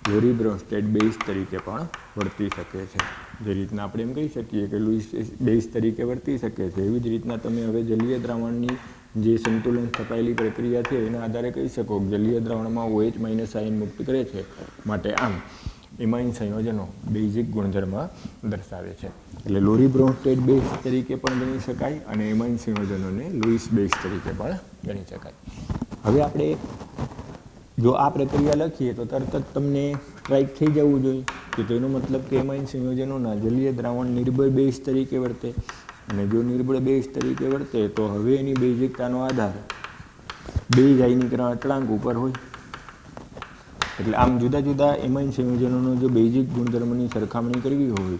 લોરી બ્રોન્સ્ટેડ બેઝ તરીકે પણ વર્તી શકે છે. જે રીતના આપણે એમ કહી શકીએ કે લુઈસ બેઝ તરીકે વર્તી શકે છે, એવી જ રીતના તમે હવે જલીય દ્રાવણની જે સંતુલન સ્થપાયેલી પ્રક્રિયા છે એના આધારે કહી શકો કે જલીય દ્રાવણમાં OH માઇનસ આયન મુક્ત કરે છે, માટે આમ એમાઇન સંયોજનો બેઝિક ગુણધર્મ દર્શાવે છે. એટલે લોરી બ્રોન્સ્ટેડ બેઝ તરીકે પણ ગણી શકાય અને એમાઇન સંયોજનોને લુઈસ બેઝ તરીકે પણ ગણી શકાય. હવે આપણે જો આ પ્રક્રિયા લખીએ તો તરત જ તમને સ્ટ્રાઇક થઈ જવું જોઈએ કે તેનો મતલબ કે એમાઇન સંયોજનોના જલીય દ્રાવણ નિર્બળ બેઝ તરીકે વર્તે, અને જો નિર્બળ બેઝ તરીકે વર્તે તો હવે એની બેઝિકતાનો આધાર બેઝ આયનીકરણ અચળાંક ઉપર હોય. એટલે આમ જુદા જુદા એમાઇન સંયોજનોનો જો બેઝિક ગુણધર્મની સરખામણી કરવી હોય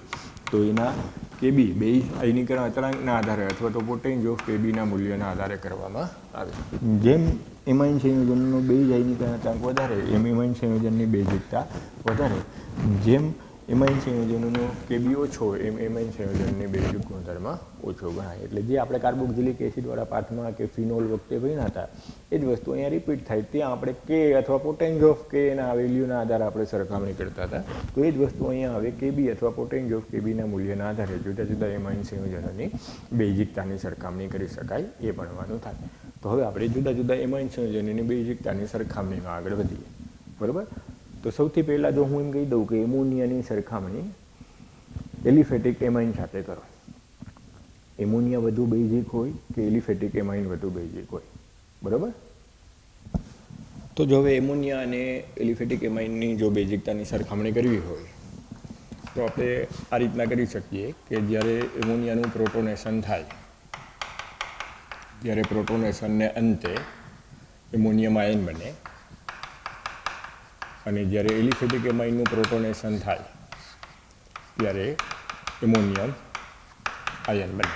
તો એના KB બેઝ આયનીકરણ અચળાંકના આધારે અથવા તો પોટેન્જ ઓફ KBના મૂલ્યના આધારે કરવામાં આવે. જેમ એમાઇન સંયોજનનો બેઝ આયનીકરણ અચળાંક વધારે એમ એમાઇન સંયોજનની બેઝિકતા વધારે. જેમ એમાઇન સંયોજનોનો KB ઓછો એમ એમાઇન સંયોજનની બેઝિક ગુણધર્મ ઓછો ગણાય. એટલે જે આપણે કાર્બોક્સિલિક એસિડવાળા પાઠમાં કે ફિનોલ વખતે ભણ્યા હતા એ જ વસ્તુ અહીંયા રિપીટ થાય. ત્યાં આપણે K અથવા પોટેન્જ ઓફ K એના વેલ્યુના આધારે આપણે સરખામણી કરતા હતા, તો એ જ વસ્તુ અહીંયા હવે KB અથવા પોટેન્જ ઓફ KBના મૂલ્યના આધારે જુદા જુદા એમાઇન સંયોજનોની બેઝિકતાની સરખામણી કરી શકાય એ ભણવાનું થાય. તો હવે આપણે જુદા જુદા એમાઇન સંયોજનોની બેઝિકતાની સરખામણીમાં આગળ વધીએ. બરાબર? તો સૌથી પહેલાં જો હું એમ કહી દઉં કે એમોનિયાની સરખામણી એલિફેટિક એમાઇન સાથે કરો. એમોનિયા વધુ બેઝિક હોય કે એલિફેટિક એમાઇન વધુ બેઝિક હોય? બરાબર? તો જો હવે એમોનિયા અને એલિફેટિક એમાઇનની જો બેઝિકતાની સરખામણી કરવી હોય તો આપણે આ રીતના કરી શકીએ કે જ્યારે એમોનિયાનું પ્રોટોનેશન થાય ત્યારે પ્રોટોનેશનને અંતે એમોનિયમ આયન બને, અને જ્યારે એલિફેટિક એમાઇનનું પ્રોટોનેશન થાય ત્યારે એમોનિયમ આયન બને.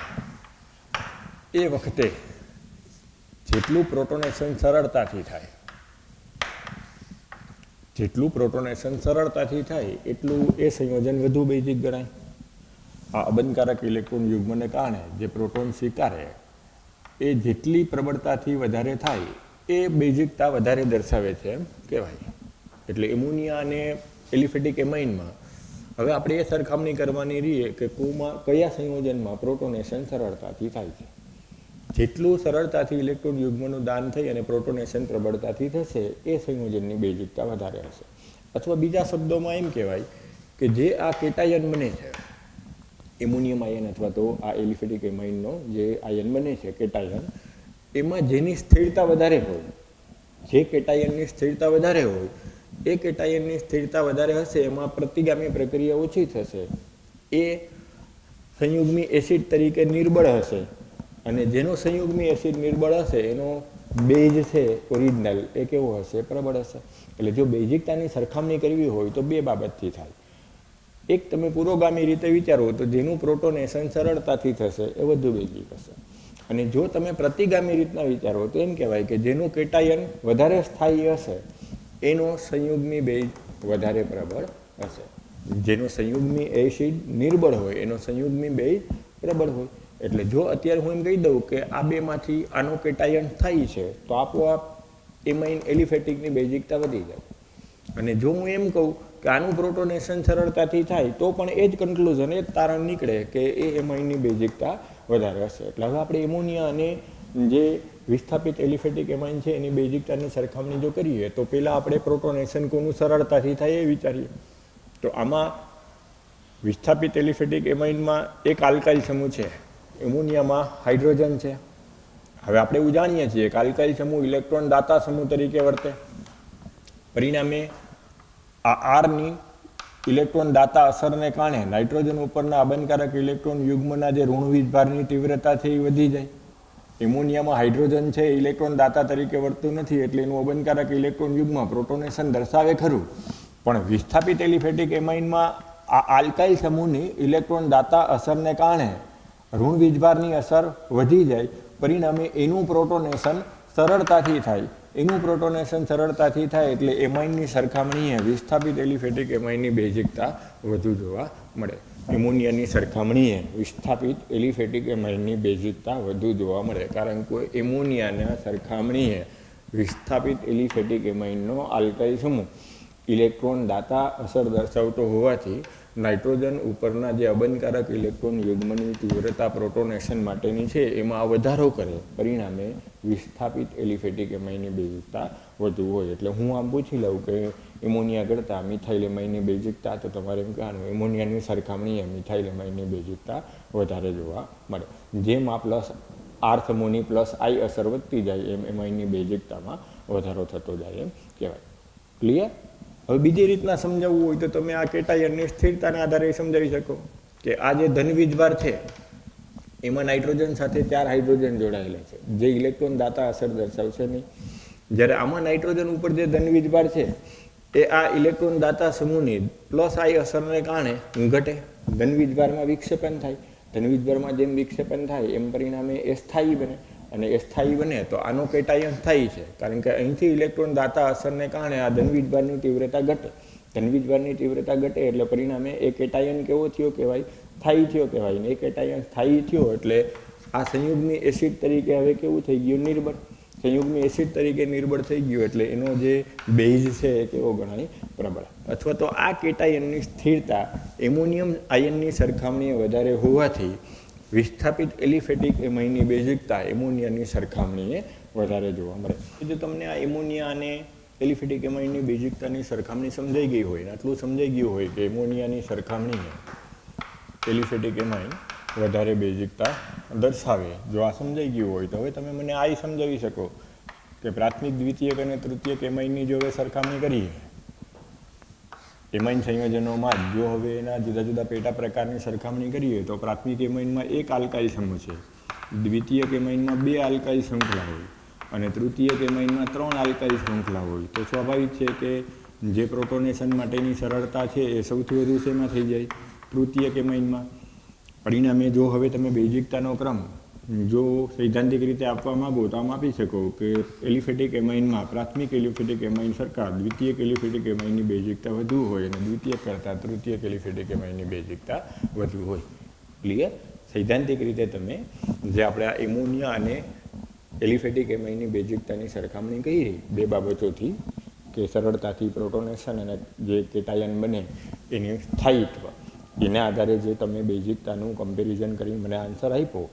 એ વખતે જેટલું પ્રોટોનેશન સરળતાથી થાય એટલું એ સંયોજન વધુ બેઝિક ગણાય. આ અબંધકારક ઇલેક્ટ્રોન યુગ્મને કારણે જે પ્રોટોન સ્વીકારે એ જેટલી પ્રબળતાથી વધારે થાય એ બેઝિકતા વધારે દર્શાવે છે એમ કહેવાય. એટલે એમોનિયા અને એલિફેટિક એમાઇનમાં હવે આપણે એ સરખામણી કરવાની રહીએ કે કયા સંયોજનમાં પ્રોટોનેશન સરળતાથી થાય છે. જેટલું સરળતાથી ઇલેક્ટ્રોન યુગ્મનું દાન થઈ અને પ્રોટોનેશન પ્રબળતાથી થશે એ સંયોજનની બેઝિકતા વધારે હશે. અથવા બીજા શબ્દોમાં એમ કહેવાય કે જે આ કેટાયન બને છે એમોનિયમ આયન અથવા તો આ એલિફેટિક એમાઇનનો જે આયન બને છે કેટાયન, એમાં જેની સ્થિરતા વધારે હોય, જે કેટાયનની સ્થિરતા વધારે હોય એ કેટાયનની સ્થિરતા વધારે હશે એમાં પ્રતિગામી પ્રક્રિયા ઓછી થશે, એ સંયુગ્મી એસિડ તરીકે નિર્બળ હશે, અને જેનો સંયુગ્મી એસિડ નિર્બળ હશે એનો બેઝ છે ઓરિજિનલ એ કેવો હશે? પ્રબળ હશે. એટલે જો બેઝિકતાની સરખામણી કરવી હોય તો બે બાબતથી થાય. એક તમે પુરોગામી રીતે વિચારો તો જેનું પ્રોટોનેશન સરળતાથી થશે એ વધુ બેઝિક હશે, અને જો તમે પ્રતિગામી રીતના વિચારો તો એમ કહેવાય કે જેનું કેટાયન વધારે સ્થાયી હશે એનો સંયુગ્મી બેઝ વધારે પ્રબળ હશે. જેનો સંયુગ્મી એસિડ નિર્બળ હોય એનો સંયુગ્મી બેઝ પ્રબળ હોય. એટલે જો અત્યારે હું એમ કહી દઉં કે આ બેમાંથી આનો કેટાયન થાય છે તો આપોઆપ એમાઇન એલિફેટિકની બેઝિકતા વધી જાય. અને જો હું એમ કહું કે આનું પ્રોટોનેશન સરળતાથી થાય તો પણ એ જ કન્ક્લુઝન, એ જ તારણ નીકળે કે એ એમાઇનની બેઝિકતા વધારે હશે. એટલે હવે આપણે એમોનિયા અને જે વિસ્થાપિત એલિફેટિક એમાઇન છે એની બેઝિકતાની સરખામણી જો કરીએ તો પહેલાં આપણે પ્રોટોનેશન કોનું સરળતાથી થાય એ વિચારીએ. તો આમાં વિસ્થાપિત એલિફેટિક એમાઇનમાં એક આલ્કાઇલ સમૂહ છે, એમોનિયામાં હાઇડ્રોજન છે. હવે આપણે એવું જાણીએ છીએ કે આલ્કાઇલ સમૂહ ઇલેક્ટ્રોન દાતા સમૂહ તરીકે વર્તે. પરિણામે આ આરની ઇલેક્ટ્રોન દાતા અસરને કારણે નાઇટ્રોજન ઉપરના અબંધકારક ઇલેક્ટ્રોન યુગ્મના જે ઋણ વીજભારની તીવ્રતા છે એ વધી જાય. એમોનિયામાં હાઇડ્રોજન છે ઇલેક્ટ્રોન દાતા તરીકે વર્તું નથી એટલે એનું અબંધકારક ઇલેક્ટ્રોન યુગ્મ પ્રોટોનેશન દર્શાવે ખરું, પણ વિસ્થાપિત એલિફેટિક એમાઇનમાં આ આલ્કાઇલ સમૂહની ઇલેક્ટ્રોન દાતા અસરને કારણે ઋણ વીજભારની અસર વધી જાય. પરિણામે એનું પ્રોટોનેશન સરળતાથી થાય. એનું પ્રોટોનેશન સરળતાથી થાય એટલે એમાઇનની સરખામણીએ વિસ્થાપિત એલિફેટિક એમાઇનની બેઝિકતા વધુ જોવા મળે. એમોનિયાની સરખામણીએ વિસ્થાપિત એલિફેટિક એમાઇનની બેઝિકતા વધુ જોવા મળે, કારણ કે એમોનિયાના સરખામણીએ વિસ્થાપિત એલિફેટિક એમાઇનનો આલ્કાઇલ સમૂહ ઇલેક્ટ્રોન દાતા અસર દર્શાવતો હોવાથી નાઇટ્રોજન ઉપરના જે અબનકારક ઇલેક્ટ્રોન યુગ્મની તીવ્રતા પ્રોટોનેશન માટેની છે એમાં વધારો કરે, પરિણામે વિસ્થાપિત એલિફેટિક એમાઇનની બેઝિકતા વધુ હોય. એટલે હું આમ પૂછી લઉં કે એમોનિયા કરતાં મિથાઇલ એમાઇનની બેઝિકતા, તો તમારે એમ કહેવાનું એમોનિયાની સરખામણીએ મિથાઇલ એમાઇનની બેઝિકતા વધારે જોવા મળે. જેમ આ પ્લસ આર સમૂહની પ્લસ આઈ અસર વધતી જાય એમ એમાઇનની બેઝિકતામાં વધારો થતો જાય એમ કહેવાય. ક્લિયર? હવે બીજી રીતના સમજાવવું હોય તો તમે આ કેટાયનની સ્થિરતાના આધારે સમજાવી શકો કે આ જે ધન વીજભાર છે એમાં નાઇટ્રોજન સાથે 4 હાઇડ્રોજન જોડાયેલા છે, જે ઇલેક્ટ્રોન દાતા અસર દર્શાવશે નહીં. જ્યારે આમાં નાઇટ્રોજન ઉપર જે ધન વીજભાર છે એ આ ઇલેક્ટ્રોન દાતા સમૂહની પ્લસ આઈ અસરને કારણે ઘટે, ધન વીજભારમાં વિક્ષેપન થાય. ધન વીજભારમાં જેમ વિક્ષેપન થાય એમ પરિણામે એ સ્થાયી બને, અને એ સ્થાયી બને તો આનો કેટાયન સ્થાયી છે, કારણ કે અહીંથી ઇલેક્ટ્રોન દાતા અસરને કારણે આ ધન વીજભારની તીવ્રતા ઘટે. ધન વીજભારની તીવ્રતા ઘટે એટલે પરિણામે એ કેટાયન કેવો થયો કહેવાય? સ્થાયી થયો કહેવાય. ને એ કેટાયન સ્થાયી થયો એટલે આ સંયુગ્મી એસિડ તરીકે હવે કેવું થઈ ગયું? નિર્બળ. સંયુગ્મી એસિડ તરીકે નિર્બળ થઈ ગયું એટલે એનો જે બેઝ છે એ કેવો ગણાય? પ્રબળ. અથવા તો આ કેટાયનની સ્થિરતા એમોનિયમ આયનની સરખામણીએ વધારે હોવાથી વિસ્થાપિત એલિફેટિક એમાઇનની બેઝિકતા એમોનિયાની સરખામણીએ વધારે જોવા મળે. જો તમને આ એમોનિયા અને એલિફેટિક એમાઇનની બેઝિકતાની સરખામણી સમજાઈ ગઈ હોય, આટલું સમજાઈ ગયું હોય કે એમોનિયાની સરખામણીએ એલિફેટિક એમાઇન વધારે બેઝિકતા દર્શાવે, જો આ સમજાઈ ગયું હોય તો હવે તમે મને આ સમજાવી શકો કે પ્રાથમિક, દ્વિતીયક અને તૃતીયક એમાઇનની જો હવે સરખામણી કરીએ એમાઇન સંયોજનોમાં જો હવે એના જુદા જુદા પેટા પ્રકારની સરખામણી કરીએ તો પ્રાથમિક એમાઇનમાં 1 આલ્કાઇલ સમૂહ છે, દ્વિતીયક એમાઇનમાં 2 આલ્કાઇલ શૃંખલા હોય અને તૃતીયક એમાઇનમાં 3 આલ્કાઇલ શૃંખલા હોય, તો સ્વાભાવિક છે કે જે પ્રોટોનેશન માટેની સરળતા છે એ સૌથી વધુ શેમાં થઈ જાય? તૃતીયક એમાઇનમાં. પરિણામે જો હવે તમે બેઝિકતાનો ક્રમ જો સૈદ્ધાંતિક રીતે આપવા માગો તો આમ આપી શકો કે એલિફેટિક એમાઇનમાં પ્રાથમિક એલિફેટિક એમાઇન સરકાર દ્વિતીયક એલિફેટિક એમાઇનની બેઝિકતા વધુ હોય અને દ્વિતીયક કરતાં તૃતીયક એલિફેટિક એમાઇનની બેઝિકતા વધુ હોય. ક્લિયર? સૈદ્ધાંતિક રીતે તમે જે આપણે આ એમોનિયા અને એલિફેટિક એમાઇનની બેઝિકતાની સરખામણી કરી બે બાબતોથી કે સરળતાથી પ્રોટોનેશન અને જે કેટાયન બને એની સ્થાયિત્વ, એના આધારે જે તમે બેઝિકતાનું કમ્પેરિઝન કરીને મને આન્સર આપ્યો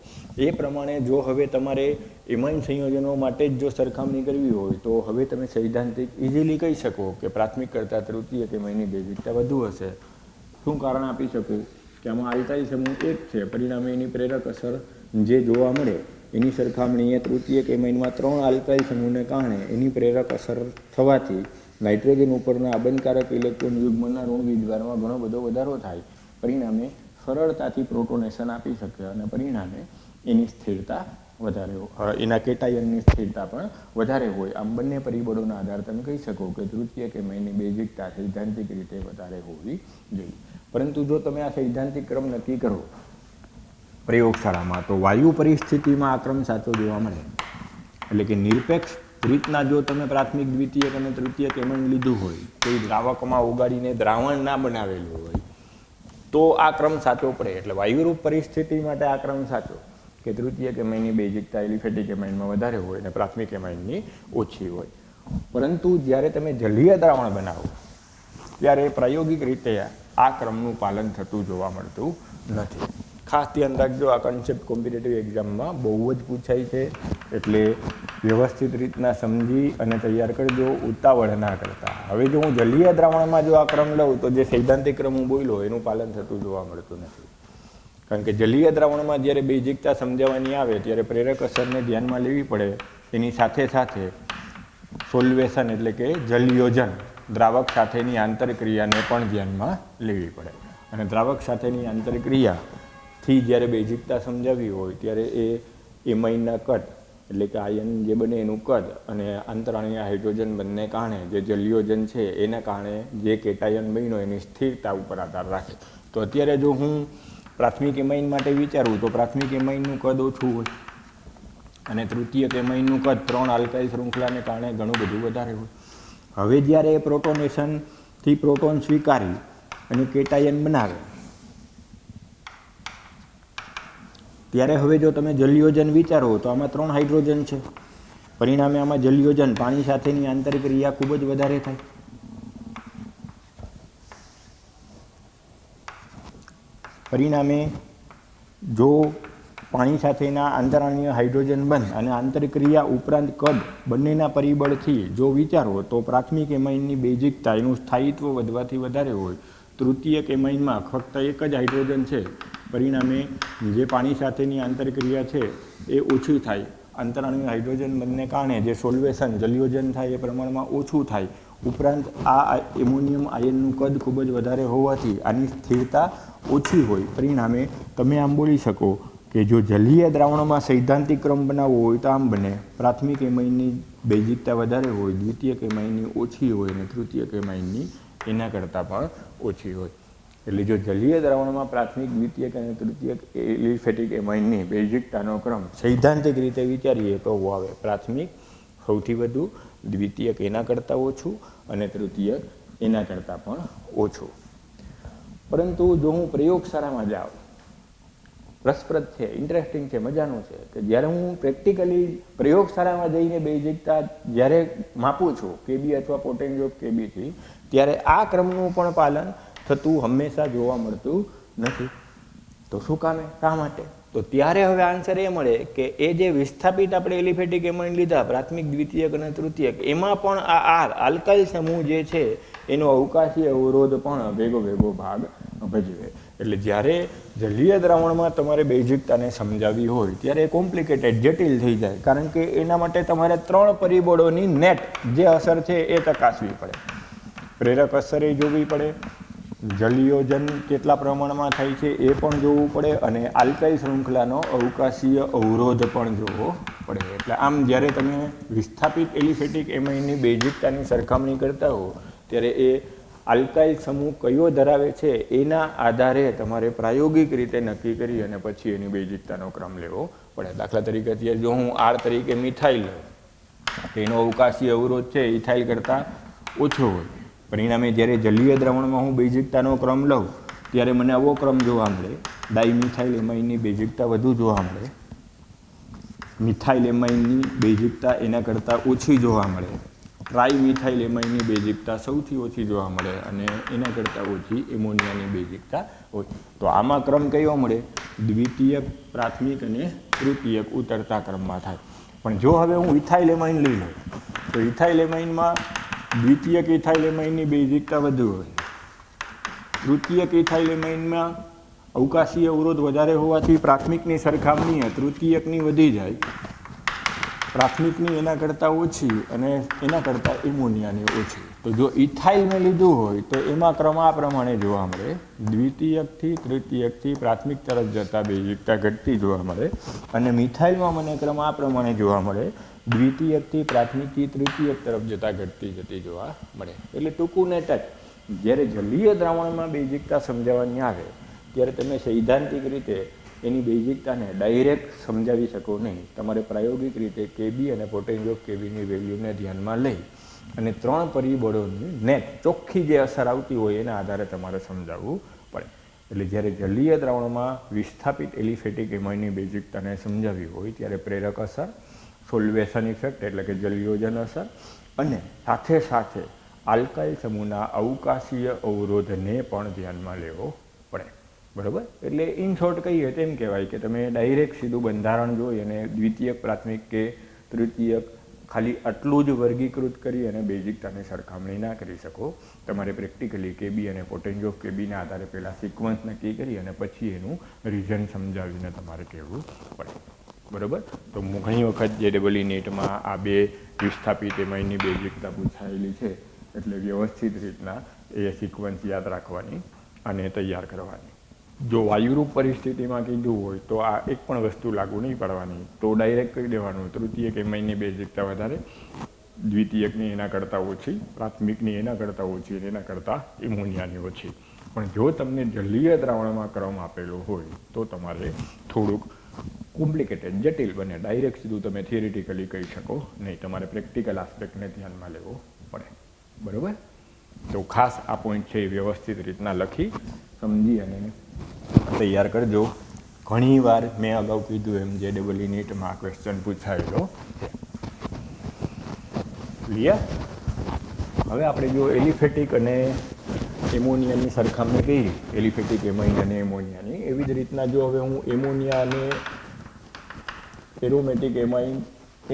એ પ્રમાણે જો હવે તમારે એમાઇન સંયોજનો માટે જ જો સરખામણી કરવી હોય તો હવે તમે સૈદ્ધાંતિક ઇઝીલી કહી શકો કે પ્રાથમિક કરતાં તૃતીયક એમાઇનની બેઝિકતા વધુ હશે. શું કારણ આપી શકું કે આમાં આલ્કાઇલ સમૂહ 1 છે, પરિણામે એની પ્રેરક અસર જે જોવા મળે એની સરખામણીએ તૃતીયક એમાઇનમાં 3 આલ્કાઇલ સમૂહને કારણે એની પ્રેરક અસર થવાથી નાઇટ્રોજન ઉપરના અબનકારક ઇલેક્ટ્રોન યુગ્મના ઋણ વીજભારમાં ઘણો બધો વધારો થાય, પરિણામે સરળતાથી પ્રોટોનેશન આપી શકે અને પરિણામે એની સ્થિરતા વધારે હોય, એના કેટાયનની સ્થિરતા પણ વધારે હોય. આમ બંને પરિબળોના આધારે તમે કહી શકો કે તૃતીયક એમાઇનની બેઝિકતા સૈદ્ધાંતિક રીતે વધારે હોવી જોઈએ. પરંતુ જો તમે આ સૈદ્ધાંતિક ક્રમ નક્કી કરો પ્રયોગશાળામાં તો વાયુ પરિસ્થિતિમાં આ ક્રમ સાચો જોવા મળે. એટલે કે નિરપેક્ષ રીતના જો તમે પ્રાથમિક, દ્વિતીયક અને તૃતીયક એમાઇન લીધું હોય, કોઈ દ્રાવકમાં ઓગાળીને દ્રાવણ ના બનાવેલું હોય તો આ ક્રમ સાચો પડે. એટલે વાયુરૂપ પરિસ્થિતિ માટે આ ક્રમ સાચો કે તૃતીયક એમાઇનની બેઝિકતા એલિફેટિક એમાઇનમાં વધારે હોય અને પ્રાથમિક એમાઇનની ઓછી હોય. પરંતુ જ્યારે તમે જલીય દ્રાવણ બનાવો ત્યારે પ્રાયોગિક રીતે આ ક્રમનું પાલન થતું જોવા મળતું નથી. ખાસ ધ્યાન રાખજો, આ કન્સેપ્ટ કોમ્પિટિટિવ એક્ઝામમાં બહુ જ પૂછાય છે, એટલે વ્યવસ્થિત રીતના સમજી અને તૈયાર કરજો, ઉતાવળ ના કરતા. હવે જો હું જલીય દ્રાવણમાં જો આ ક્રમ લઉં તો જે સૈદ્ધાંતિક ક્રમ હું બોલ્યો એનું પાલન થતું જોવા મળતું નથી. કારણ કે જલીય દ્રાવણમાં જ્યારે બેઝિકતા સમજાવવાની આવે ત્યારે પ્રેરક અસરને ધ્યાનમાં લેવી પડે, એની સાથે સાથે સોલ્વેશન એટલે કે જલયોજન, દ્રાવક સાથેની આંતરક્રિયાને પણ ધ્યાનમાં લેવી પડે. અને દ્રાવક સાથેની આંતરક્રિયાથી જ્યારે બેઝિકતા સમજાવવી હોય ત્યારે એ એમાઇનના કદ એટલે કે આયન જે બને એનું કદ અને આંતરાણીય હાઇડ્રોજન બંને કારણે જે જલયોજન છે એના કારણે જે કેટાયન બન્યો એની સ્થિરતા ઉપર આધાર રાખે. તો અત્યારે જો હું પ્રાથમિક એમાઇન માટે વિચારું તો પ્રાથમિક એમાઇનનું કદ ઓછું હોય અને તૃતીયક એમાઇનનું કદ 3 આલ્કાઇલ શૃંખલાને કારણે ઘણું બધું વધારે હોય. હવે જ્યારે એ પ્રોટોનેશનથી પ્રોટોન સ્વીકારી અને કેટાયન બનાવે ત્યારે હવે જો તમે જલયોજન વિચારો તો આમાં 3 હાઇડ્રોજન છે, પરિણામે આમાં જલયોજન પાણી સાથેની આંતરક્રિયા ખૂબ જ વધારે થાય. પરિણામે જો પાણી સાથેના આંતરાણીય હાઇડ્રોજન બંધ અને આંતરક્રિયા ઉપરાંત કદ બંનેના પરિબળથી જો વિચારો તો પ્રાથમિક એમાઇનની બેઝિકતા એનું સ્થાયિત્વ વધવાથી વધારે હોય. તૃતીયક એમાઇનમાં ફક્ત એક જ હાઇડ્રોજન છે, પરિણામે જે પાણી સાથેની આંતરક્રિયા છે એ ઓછી થાય. આંતરાણીય હાઇડ્રોજન બંધને કારણે જે સોલ્વેશન જલયોજન થાય એ પ્રમાણમાં ઓછું થાય. ઉપરાંત આ એમોનિયમ આયનનું કદ ખૂબ જ વધારે હોવાથી આની સ્થિરતા ઓછી હોય. પરિણામે તમે આમ બોલી શકો કે જો જલીય દ્રાવણમાં સૈદ્ધાંતિક ક્રમ બનાવવો હોય તો આમ બને: પ્રાથમિક એમાઇનની બેઝિકતા વધારે હોય, દ્વિતીયક એમાઇનની ઓછી હોય અને તૃતીયક એમાઇનની એના કરતાં પણ ઓછી હોય. એટલે જો જલીય દ્રાવણમાં પ્રાથમિક, દ્વિતીયક અને તૃતીયક એલિફેટિક એમાઇનની બેઝિકતાનો ક્રમ સૈદ્ધાંતિક રીતે વિચારીએ તો આવે: પ્રાથમિક સૌથી વધુ, દ્વિતીયક એના કરતાં ઓછું અને તૃતીયક એના કરતાં પણ ઓછું. પરંતુ જો હું પ્રયોગશાળામાં જાઉં, રસપ્રદ છે, ઇન્ટરેસ્ટિંગ છે, મજાનું છે કે જ્યારે હું પ્રેક્ટિકલી પ્રયોગશાળામાં જઈને બેઝિકતા જ્યારે માપું છું કેબી અથવા પોટેન્શિયો કેબીથી, ત્યારે આ ક્રમનું પણ પાલન થતું હંમેશા જોવા મળતું નથી. તો શું કામે? શા માટે? તો ત્યારે હવે આન્સર એ મળે કે એ જે વિસ્થાપિત આપણે એલિફેટિક એમાઇન લીધા, પ્રાથમિક, દ્વિતીયક અને તૃતીયક, એમાં પણ આ આર આલ્કાઇલ સમૂહ જે છે એનો અવકાશી અવરોધ પણ ભેગો ભાગ ભજવે. એટલે જ્યારે જલીય દ્રાવણમાં તમારે બેઝિકતાને સમજાવવી હોય ત્યારે કોમ્પ્લિકેટેડ, જટિલ થઈ જાય, કારણ કે એના માટે તમારે 3 પરિબળોની નેટ જે અસર છે એ ચકાસવી પડે. પ્રેરક અસર એ જોવી પડે, જલયોજન કેટલા પ્રમાણમાં થાય છે એ પણ જોવું પડે અને આલ્કાઇલ શૃંખલાનો અવકાશીય અવરોધ પણ જોવો પડે. એટલે આમ જ્યારે તમે વિસ્થાપિત એલિફેટિક એમાઇનની બેઝિકતાની સરખામણી કરતા હો ત્યારે એ આલ્કાઇલ સમૂહ કયો ધરાવે છે એના આધારે તમારે પ્રાયોગિક રીતે નક્કી કરી અને પછી એની બેઝિકતાનો ક્રમ લેવો પડે. દાખલા તરીકે અત્યારે જો હું આર તરીકે મિથાઇલ લઉં તો એનો અવકાશી અવરોધ છે ઇથાઇલ કરતાં ઓછો હોય. પરિણામે જ્યારે જલીય દ્રાવણમાં હું બેઝિકતાનો ક્રમ લઉં ત્યારે મને આવો ક્રમ જોવા મળે: ડાયમિથાઇલ એમાઇનની બેઝિકતા વધુ જોવા મળે, મિથાઇલ એમાઇનની બેઝિકતા એના કરતાં ઓછી જોવા મળે, ટ્રાઇમિથાઇલ એમાઇનની બેઝિકતા સૌથી ઓછી જોવા મળે અને એના કરતાં ઓછી એમોનિયાની બેઝિકતા હોય. તો આમાં ક્રમ કયો મળે? દ્વિતીયક, પ્રાથમિક અને તૃતીયક ઉતરતા ક્રમમાં થાય. પણ જો હવે હું ઇથાઇલ એમાઇન લઈ લઉં તો ઇથાઇલ એમાઇનમાં દ્વિતીયક ઇથાઇલ એમાઇનની બેઝિકતા વધુ હોય, તૃતીયક ઇથાઇલ એમાઇનમાં અવકાશી અવરોધ વધારે હોવાથી પ્રાથમિકની સરખામણીએ તૃતીયકની વધી જાય, પ્રાથમિકની એના કરતાં ઓછી અને એના કરતાં એમોનિયાની ઓછી. તો જો ઇથાઇલ મેં લીધું હોય તો એમાં ક્રમ આ પ્રમાણે જોવા મળે: દ્વિતીયકથી તૃતીયકથી પ્રાથમિક તરફ જતાં બેઝિકતા ઘટતી જોવા મળે અને મિથાઇલમાં મને ક્રમ આ પ્રમાણે જોવા મળે: દ્વિતીયકથી પ્રાથમિકથી તૃતીયક તરફ જતાં ઘટતી જતી જોવા મળે. એટલે ટૂંકું ને ટચ, જ્યારે જલીય દ્રાવણમાં બેઝિકતા સમજાવવાની આવે ત્યારે તમે સૈદ્ધાંતિક રીતે એની બેઝિકતાને ડાયરેક્ટ સમજાવી શકો નહીં. તમારે પ્રાયોગિક રીતે કેબી અને પોટેન્શિયો ઓફ કેબીની વેલ્યુને ધ્યાનમાં લઈ અને 3 પરિબળોની નેટ ચોખ્ખી જે અસર આવતી હોય એના આધારે તમારે સમજાવવું પડે. એટલે જ્યારે જલીય દ્રાવણમાં વિસ્થાપિત એલિફેટિક એમાઇનની બેઝિકતાને સમજાવવી હોય ત્યારે પ્રેરક અસર, સોલ્વેશન ઇફેક્ટ એટલે કે જલયોજન અસર અને સાથે સાથે આલ્કાઇલ સમૂહના અવકાશીય અવરોધને પણ ધ્યાનમાં લેવો પડે. બરાબર? એટલે ઇન શોર્ટ કહીએ તેમ કહેવાય કે તમે ડાયરેક્ટ સીધું બંધારણ જોઈ અને દ્વિતીયક, પ્રાથમિક કે તૃતીયક ખાલી આટલું જ વર્ગીકૃત કરી અને બેઝિકતાની સરખામણી ના કરી શકો. તમારે પ્રેક્ટિકલી કેબી અને પોટેન્શિયો ઓફ કેબીના આધારે પહેલાં સિક્વન્સ નક્કી કરી અને પછી એનું રીઝન સમજાવીને તમારે કહેવું પડે. બરાબર? તો ઘણી વખત જે ડબલ નેટમાં આ 2 વિસ્થાપિત એમાઇનની બેઝિકતા પૂછાયેલી છે એટલે વ્યવસ્થિત રીતના એ સિક્વન્સ યાદ રાખવાની અને તૈયાર કરવાની. જો વાયુરૂપ પરિસ્થિતિમાં કીધું હોય તો આ એક પણ વસ્તુ લાગુ નહીં પડવાની, તો ડાયરેક્ટ કહી દેવાનું તૃતીયક એમાઇનની બેઝિકતા વધારે, દ્વિતીયકની એના કરતાં ઓછી, પ્રાથમિકની એના કરતાં ઓછી અને એના કરતાં એમોનિયાની ઓછી. પણ જો તમને જલીય દ્રાવણમાં ક્રમ આપેલો હોય તો તમારે થોડુંક કોમ્પ્લિકેટેડ, જટિલ બને. ડાયરેક્ટ સીધું તમે થિયરિટિકલી કહી શકો નહીં, તમારે પ્રેક્ટિકલ આસ્પેક્ટને ધ્યાનમાં લેવો પડે. બરાબર? તો ખાસ આ પોઈન્ટ છે એ વ્યવસ્થિત રીતના લખી સમજી અને તૈયાર કરજો. ઘણી વાર મેં અગાઉ કીધું એમ JEE નીટમાં ક્વેશ્ચન પૂછાયેલો છે. ક્લિયર? હવે આપણે જો એલિફેટિક અને એમોનિયાની સરખામણી કરી, એલિફેટિક એમાઇન અને એમોનિયાની, એવી જ રીતના જો હવે હું એમોનિયા અને એરોમેટિક એમાઇન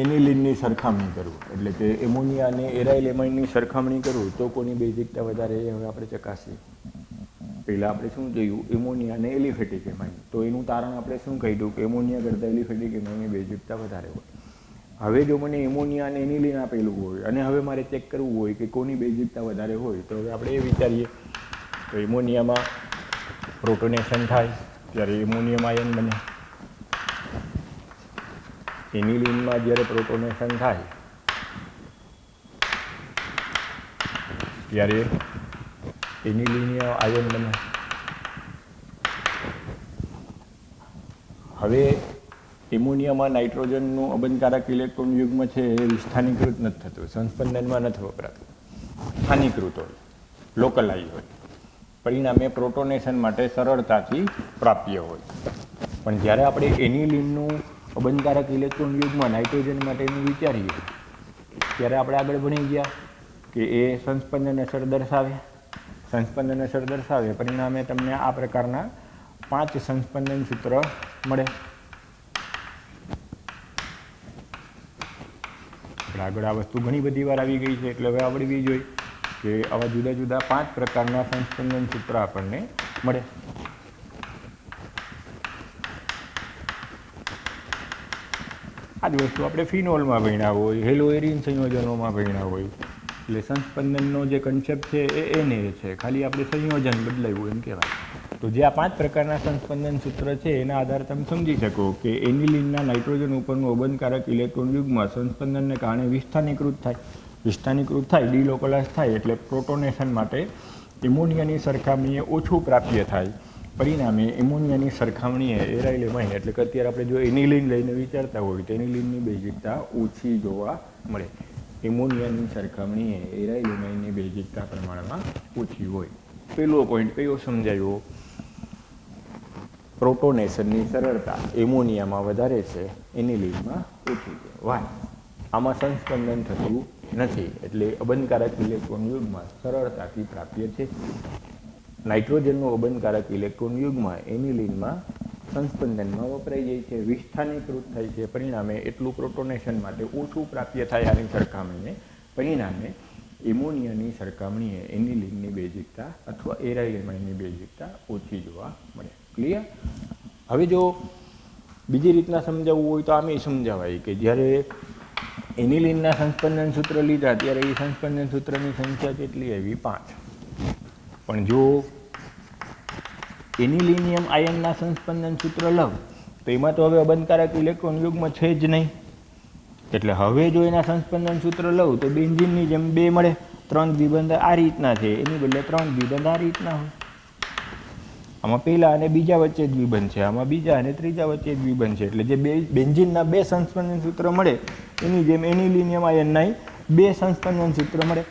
એનિલિનની સરખામણી કરું, એટલે કે એમોનિયા અને એરાઇલ એમાઇનની સરખામણી કરું, તો કોની બેઝિકતા વધારે એ હવે આપણે ચકાસીએ. પહેલાં આપણે શું જોયું? એમોનિયા અને એલિફેટિક એમાઇન. તો એનું તારણ આપણે શું કહ્યું કે એમોનિયા કરતાં એલિફેટિક એમાઇનની બેઝિકતા વધારે હોય. હવે જો મને એમોનિયા અને એનિલિન આપેલું હોય અને હવે મારે ચેક કરવું હોય કે કોની બેઝિકતા વધારે હોય, તો હવે આપણે એ વિચારીએ તો એમોનિયામાં પ્રોટોનેશન થાય ત્યારે એમોનિયમ આયન બને. એનિલિનમાં જ્યારે પ્રોટોનેશન થાય ત્યારે એનિલિનિયમ આયન બને. હવે એમોનિયામાં નાઇટ્રોજનનું અબંધકારક ઇલેક્ટ્રોન યુગ્મ છે એ વિસ્થાનીકૃત નથી થતું, સંસ્પંદનમાં નથી વપરાતું, સ્થાનીકૃત હોય, લોકલાઇઝ હોય, પરિણામે પ્રોટોનેશન માટે સરળતાથી પ્રાપ્ય હોય. પણ જ્યારે આપણે એનિલિનનું અબંધકારક ઇલેક્ટ્રોન યુગ્મ નાઇટ્રોજન માટેનું વિચારીએ ત્યારે આપણે આગળ ભણી ગયા કે એ સંસ્પંદન અસર દર્શાવે. સંસ્પંદન અસર દર્શાવે પરિણામે તમને આ પ્રકારના 5 સંસ્પંદન સૂત્ર મળે. આગળ આ વસ્તુ ઘણી બધી વાર આવી ગઈ છે એટલે હવે આવડવી જોઈએ કે આવા જુદા જુદા 5 પ્રકારના સંસ્પંદન સૂત્ર આપણને મળે. આ જ વસ્તુ આપણે ફિનોલમાં ભણ્યા હોય, હેલો એરિન સંયોજનોમાં ભણ્યા હોય. એટલે સંસ્પંદનનો જે કન્સેપ્ટ છે એને છે, ખાલી આપણે સંયોજન બદલાયું એમ કહેવાય. તો જે આ 5 પ્રકારના સંસ્પંદન સૂત્ર છે એના આધારે તમે સમજી શકો કે એનિલિનના નાઇટ્રોજન ઉપરનું અબંધકારક ઇલેક્ટ્રોન યુગ્મ સંસ્પંદનને કારણે વિસ્થાનીકૃત થાય. વિસ્થાનીકૃત થાય, ડિલોકલાઇઝ થાય એટલે પ્રોટોનેશન માટે એમોનિયાની સરખામણીએ ઓછું પ્રાપ્ય થાય. પરિણામે એમોનિયાની સરખામણીએ એરાઇલ એમાઇન, એટલે કે અત્યારે આપણે જો એનિલિન લઈને વિચારતા હોય તો એનિલિનની બેઝિકતા ઓછી જોવા મળે. એમોનિયાની સરખામણીએ એરાઇલ એમાઇનની બેઝિકતા પ્રમાણમાં ઓછી હોય. પહેલો પોઈન્ટ કયો સમજાયો? પ્રોટોનેશનની સરળતા એમોનિયામાં વધારે છે, એનિલિનમાં ઓછી છે. વાય? આમાં સંસ્પંદન થતું નથી એટલે અબંધકારક ઇલેક્ટ્રોન યુગ્મ સરળતાથી પ્રાપ્ય છે. નાઇટ્રોજનનું અબંધકારક ઇલેક્ટ્રોન યુગ્મ એનિલિનમાં સંસ્પંદનમાં વપરાઈ જાય છે, વિસ્થાનીકૃત થાય છે. પરિણામે એટલું પ્રોટોનેશન માટે ઓછું પ્રાપ્ય થાય આની સરખામણીએ. પરિણામે એમોનિયાની સરખામણીએ એનિલિનની બેઝિકતા અથવા એરાઇલ એમાઇનની બેઝિકતા ઓછી જોવા મળે. ક્લિયર? હવે જો બીજી રીતના સમજાવવું હોય તો આમે સમજાવાય કે જ્યારે એનિલિનના સંસ્પંદન સૂત્ર લીધા ત્યારે એ સંસ્પંદન સૂત્રની સંખ્યા કેટલી આવી? 5. પણ જો એનિલિનિયમ આયનના સંસ્પંદન સૂત્ર લઉં તો એમાં તો હવે અબંધકારક ઇલેક્ટ્રોન યુગ્મ છે જ નહીં. એટલે હવે જો એના સંસ્પંદન સૂત્ર લઉં તો બેન્ઝીનની જેમ 2 મળે. 3 દ્વિબંધ આ રીતના છે, એની બદલે 3 દ્વિબંધ આ રીતના હોય. આમાં પહેલા અને બીજા વચ્ચે દ્વિબંધ છે, આમાં બીજા અને ત્રીજા વચ્ચે દ્વિબંધ છે. એટલે જે બેન્ઝીનના 2 સંસ્પંદન સૂત્ર મળે એની જેમ એનિલિનિયમ આયનના 2 સંસ્પંદન સૂત્ર મળે.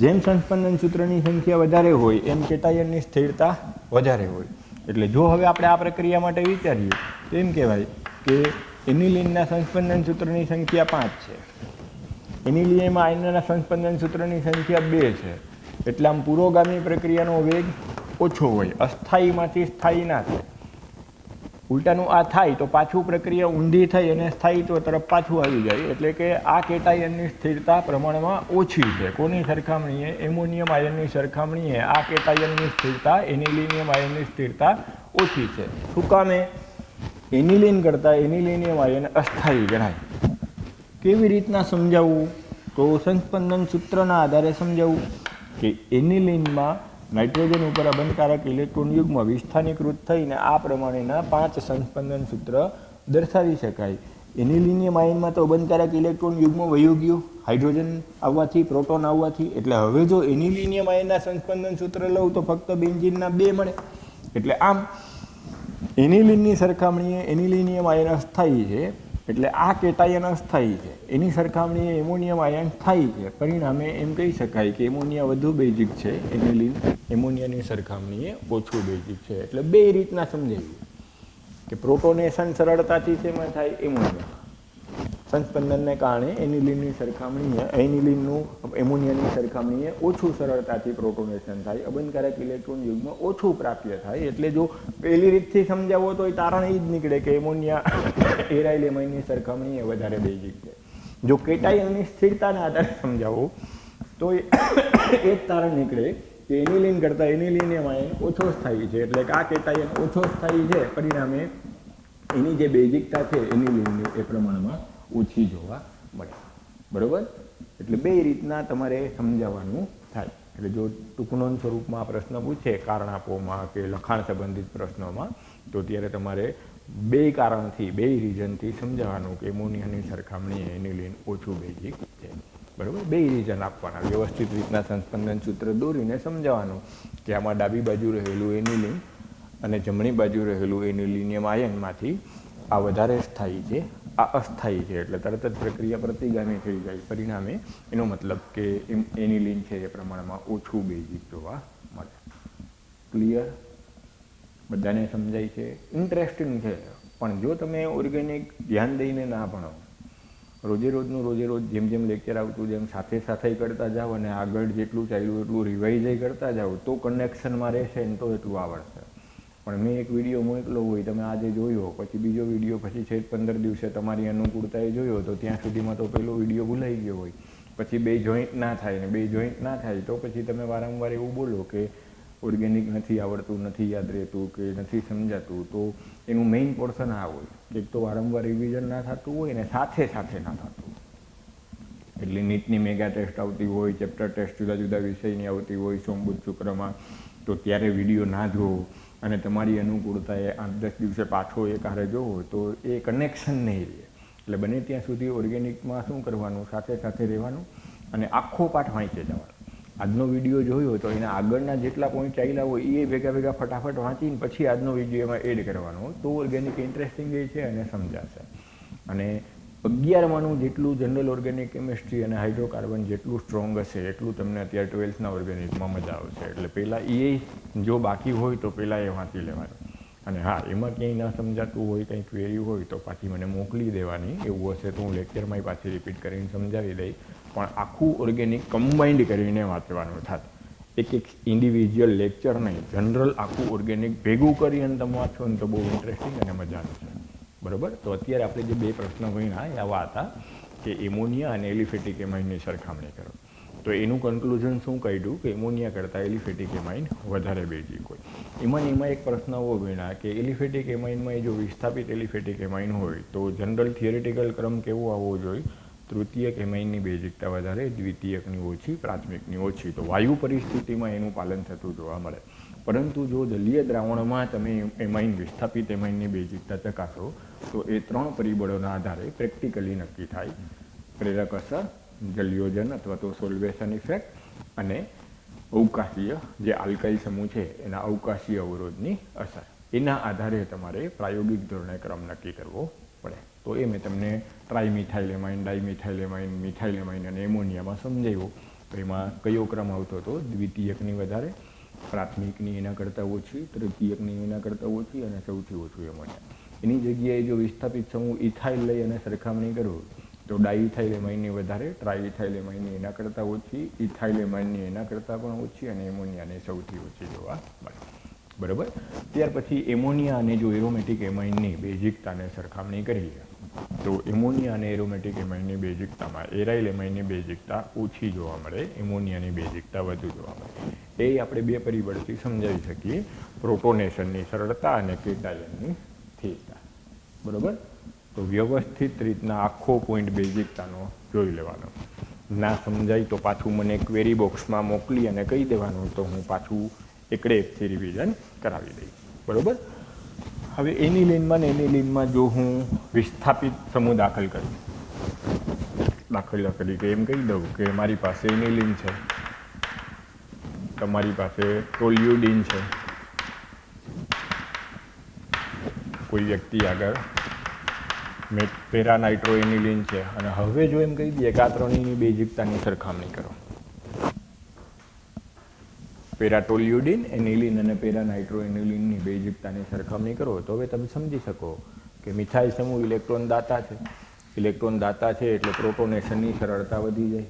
જેમ સંસ્પંદન સૂત્રની સંખ્યા વધારે હોય એમ કેટાયનની સ્થિરતા વધારે હોય. એટલે જો હવે આપણે આ પ્રક્રિયા માટે વિચારીએ તો એમ કહેવાય કે એનિલિનના સંસ્પંદન સૂત્રની સંખ્યા 5 છે, એનિલિનિયમ આયનના સંસ્પંદન સૂત્રની સંખ્યા 2 છે. એટલે આમ પુરોગામી પ્રક્રિયાનો વેગ ઓછો હોય, અસ્થાયીમાંથી સ્થાયી ના થાય. ઉલટાનું આ થાય તો પાછું પ્રક્રિયા ઊંધી થઈ અને સ્થાયીત્વ તરફ પાછું આવી જાય. એટલે કે આ કેટાયનની સ્થિરતા પ્રમાણમાં ઓછી છે. કોની સરખામણીએ? એમોનિયમ આયનની સરખામણીએ આ કેટાયનની સ્થિરતા એનિલિનિયમ આયનની સ્થિરતા ઓછી છે. શું કામે? એનિલિન કરતાં એનિલિનિયમ આયન અસ્થાયી ગણાય. કેવી રીતના સમજાવવું? તો સંસ્પંદન સૂત્રના આધારે સમજાવવું કે એનિલિનમાં નાઇટ્રોજન ઉપર અબંધકારક ઇલેક્ટ્રોન યુગ્મ વિસ્થાનીકૃત થઈને આ પ્રમાણેના 5 સંસ્પંદન સૂત્ર દર્શાવી શકાય. એનિલિનિયમ આયનમાં તો અબંધકારક ઇલેક્ટ્રોન યુગ્મ વયું ગયું હાઇડ્રોજન આવવાથી, પ્રોટોન આવવાથી. એટલે હવે જો એનિલિનિયમ આયનના સંસ્પંદન સૂત્ર લઉં તો ફક્ત બેન્ઝીનના 2 મળે. એટલે આમ એનિલિનની સરખામણીએ એનિલિનિયમ આયન અસ્થાયી છે, એટલે આ કેટાયન અસ્થાયી છે. એની સરખામણીએ એમોનિયમ આયન સ્થાયી છે. પરિણામે એમ કહી શકાય કે એમોનિયા વધુ બેઝિક છે, એનિલિન એમોનિયાની સરખામણીએ ઓછું બેઝિક છે. એટલે 2 રીતના સમજાવ્યું. કે પ્રોટોનેશન સરળતાથી શેમાં થાય? એમોનિયા. સંસ્પંદનને કારણે એનિલિનની સરખામણીએ એમોનિયાની સરખામણીએ ઓછું સરળતાથી પ્રોટોનેશન થાય, અબંધકારક ઇલેક્ટ્રોન યુગ્મ ઓછું પ્રાપ્ય થાય. એટલે જો પહેલી રીતથી સમજાવો તો એ તારણ એ જ નીકળે કે એમોનિયા એરાઇલ એમાઇનની સરખામણીએ વધારે બેઝિક છે. જો કેટાયનની સ્થિરતાના આધારે સમજાવો તો એ જ તારણ નીકળે કે એનિલિન કરતાં એનિલિન એમાઇન ઓછો સ્થાયી છે, એટલે કે આ કેટાયન ઓછો સ્થાયી છે, પરિણામે એની જે બેઝિકતા છે એનિલિનની એ પ્રમાણમાં ઓછી જોવા મળે. બરાબર? એટલે બે રીતના તમારે સમજાવવાનું થાય. એટલે જો ટૂંકનોંધ સ્વરૂપમાં આ પ્રશ્ન પૂછે કારણ આપોમાં કે લખાણ સંબંધિત પ્રશ્નોમાં, તો ત્યારે તમારે બે કારણથી, બે રીઝનથી સમજાવવાનું કે એમોનિયાની સરખામણીએ એનિલિન ઓછું બેઝિક છે. બરાબર? બે રીઝન આપવાના, વ્યવસ્થિત રીતના સંસ્પંદન સૂત્ર દોરીને સમજાવવાનું કે આમાં ડાબી બાજુ રહેલું એનિલિન અને જમણી બાજુ રહેલું એનિલિનિયમ આયનમાંથી આ વધારે સ્થાયી છે, આ અસ્થાયી છે, એટલે તરત જ પ્રક્રિયા પ્રતિગામી થઈ જાય. પરિણામે એનો મતલબ કે એનિલિન છે એ પ્રમાણમાં ઓછું બેઝિક જોવા મળે. ક્લિયર? બધાને સમજાય છે? ઇન્ટરેસ્ટિંગ છે. પણ જો તમે ઓર્ગેનિક ધ્યાન દઈને ના ભણો, રોજે રોજ જેમ જેમ લેક્ચર આવતું જેમ સાથે સાથે કરતા જાઓ અને આગળ જેટલું ચાલ્યું એટલું રિવાઇઝ કરતા જાઓ તો કનેક્શનમાં રહેશે ને તો એટલું આવડશે. પણ મેં એક વિડીયો મોકલો હોય, તમે આજે જોયો, પછી બીજો વિડીયો, પછી છેક 15 દિવસે તમારી અનુકૂળતાએ જોયો, તો ત્યાં સુધીમાં તો પેલો વિડીયો ભૂલાઈ ગયો હોય. પછી બે જોઈન્ટ ના થાય, ને બે જોઈન્ટ ના થાય તો પછી તમે વારંવાર એવું બોલો કે ઓર્ગેનિક નથી આવડતું, નથી યાદ રહેતું કે નથી સમજાતું, તો એનું મેઇન પોર્શન આ હોય કે એક તો વારંવાર રિવિઝન ના થતું હોય ને સાથે સાથે ના થતું. એટલે નીટની મેગા ટેસ્ટ આવતી હોય, ચેપ્ટર ટેસ્ટ જુદા જુદા વિષયની આવતી હોય સોમ બુધ શુક્રમાં, તો ત્યારે વિડીયો ના જોવો અને તમારી અનુકૂળતાએ 8-10 દિવસે પાછો એક હારે જોવો તો એ કનેક્શન નહીં રહે. એટલે બને ત્યાં સુધી ઓર્ગેનિકમાં શું કરવાનું, સાથે સાથે રહેવાનું અને આખો પાઠ વાંચી જવાનો. આજનો વિડીયો જોયો તો એના આગળના જેટલા પોઈન્ટ ચાલ્યા હોય એ ભેગા ફટાફટ વાંચીને પછી આજનો વિડીયો એમાં એડ કરવાનો, તો ઓર્ગેનિક ઇન્ટરેસ્ટિંગ છે અને સમજાશે. અને 11માનું જેટલું જનરલ ઓર્ગેનિક કેમિસ્ટ્રી અને હાઇડ્રોકાર્બન જેટલું સ્ટ્રોંગ હશે એટલું તમને અત્યારે 12થના ઓર્ગેનિકમાં મજા આવશે. એટલે પહેલાં એ જો બાકી હોય તો પહેલાં એ વાંચી લેવાનું. અને હા, એમાં ક્યાંય ના સમજાતું હોય, કંઈ ક્વેરી હોય તો પાછી મને મોકલી દેવાની. એવું હશે તો હું લેક્ચરમાં પાછી રિપીટ કરીને સમજાવી દઈ. પણ આખું ઓર્ગેનિક કમ્બાઇન્ડ કરીને વાંચવાનું થાય. એક ઇન્ડિવિજ્યુઅલ લેક્ચર નહીં, જનરલ આખું ઓર્ગેનિક ભેગું કરી અને તમે વાંચો ને તો બહુ ઇન્ટરેસ્ટિંગ અને મજાનું છે. બરાબર? તો અત્યારે આપણે જે બે પ્રશ્ન ભણ્યા એ આવા હતા કે એમોનિયા અને એલિફેટિક એમાઇનની સરખામણી કરો. તો એનું કન્ક્લુઝન શું કાઢ્યું કે એમોનિયા કરતાં એલિફેટિક એમાઇન વધારે બેઝિક હોય. એમાં એક પ્રશ્ન એવો ભણ્યા કે એલિફેટિક એમાઇનમાં જો વિસ્થાપિત એલિફેટિક એમાઇન હોય તો જનરલ થિયરેટિકલ ક્રમ કેવો આવવો જોઈએ? તૃતીયક એમાઇનની બેઝિકતા વધારે, દ્વિતીયકની ઓછી, પ્રાથમિકની ઓછી. તો વાયુ પરિસ્થિતિમાં એનું પાલન થતું જોવા મળે. પરંતુ જો જલીય દ્રાવણમાં તમે એમાઇન વિસ્થાપિત એમાઇનની બેઝિકતા ચકાસો તો એ 3 પરિબળોના આધારે પ્રેક્ટિકલી નક્કી થાય. પ્રેરક અસર, જલયોજન અથવા તો સોલ્વેશન ઇફેક્ટ અને અવકાશીય જે આલ્કાઇલ સમૂહ છે એના અવકાશીય અવરોધની અસર. એના આધારે તમારે પ્રાયોગિક ધોરણે ક્રમ નક્કી કરવો પડે. તો એ મેં તમને trimethyl amine, dimethyl amine, methyl amine અને એમોનિયામાં સમજાવ્યું. તો એમાં કયો ક્રમ આવતો હતો? દ્વિતીયકની વધારે, પ્રાથમિકની એના કરતાં ઓછી, તૃતીયકની એના કરતાં ઓછી અને સૌથી ઓછું એમોનિયા. એની જગ્યાએ જો વિસ્થાપિત સમૂહ ઇથાઇલ લઈ અને સરખામણી કરું તો ડાઇથાઇલ એમાઇનની વધારે, ટ્રાઇથાઇલ એમાઇનની એના કરતાં ઓછી, ઇથાઇલ એમાઇનની એના કરતાં પણ ઓછી અને એમોનિયાની સૌથી ઓછી જોવા મળે. બરાબર? ત્યાર પછી એમોનિયા અને જો એરોમેટિક એમાઇનની બેઝિકતાને સરખામણી કરીએ તો એમોનિયા અને એરોમેટિક એમાઇનની બેઝિકતામાં એરાઇલ એમાઇનની બેઝિકતા ઓછી જોવા મળે, એમોનિયાની બેઝિકતા વધુ જોવા મળે. એ આપણે બે પરિબળથી સમજાવી શકીએ, પ્રોટોનેશનની સરળતા અને કેટાયનની સ્થિરતા. બરાબર? તો વ્યવસ્થિત રીતના આખો પોઈન્ટ બેઝિકતાનો જોઈ લેવાનો. ના સમજાય તો પાછું મને ક્વેરી બોક્સમાં મોકલી અને કહી દેવાનું, તો હું પાછું એકથી રિવિઝન કરાવી દઈશ. બરાબર? હવે એનિલિનમાં જો હું વિસ્થાપિત સમૂહ દાખલ કરું, દાખલા તરીકે એમ કહી દઉં કે મારી પાસે એનિલિન છે, તમારી પાસે ટોલ્યુડિન છે, કોઈ વ્યક્તિ આગળ પેરાનાઇટ્રોએનિલિન છે, અને હવે જો એમ કહી દઈએ કે આ ત્રણેયની બેઝિકતાની સરખામણી કરો, પેરાટોલ્યુડિન એનિલિન અને પેરાનાઇટ્રોએનિલિનની બેઝિકતાની સરખામણી કરો તો હવે તમે સમજી શકો કે મિથાઇલ સમૂહ ઇલેક્ટ્રોન દાતા છે. ઇલેક્ટ્રોન દાતા છે એટલે પ્રોટોનેશનની સરળતા વધી જાય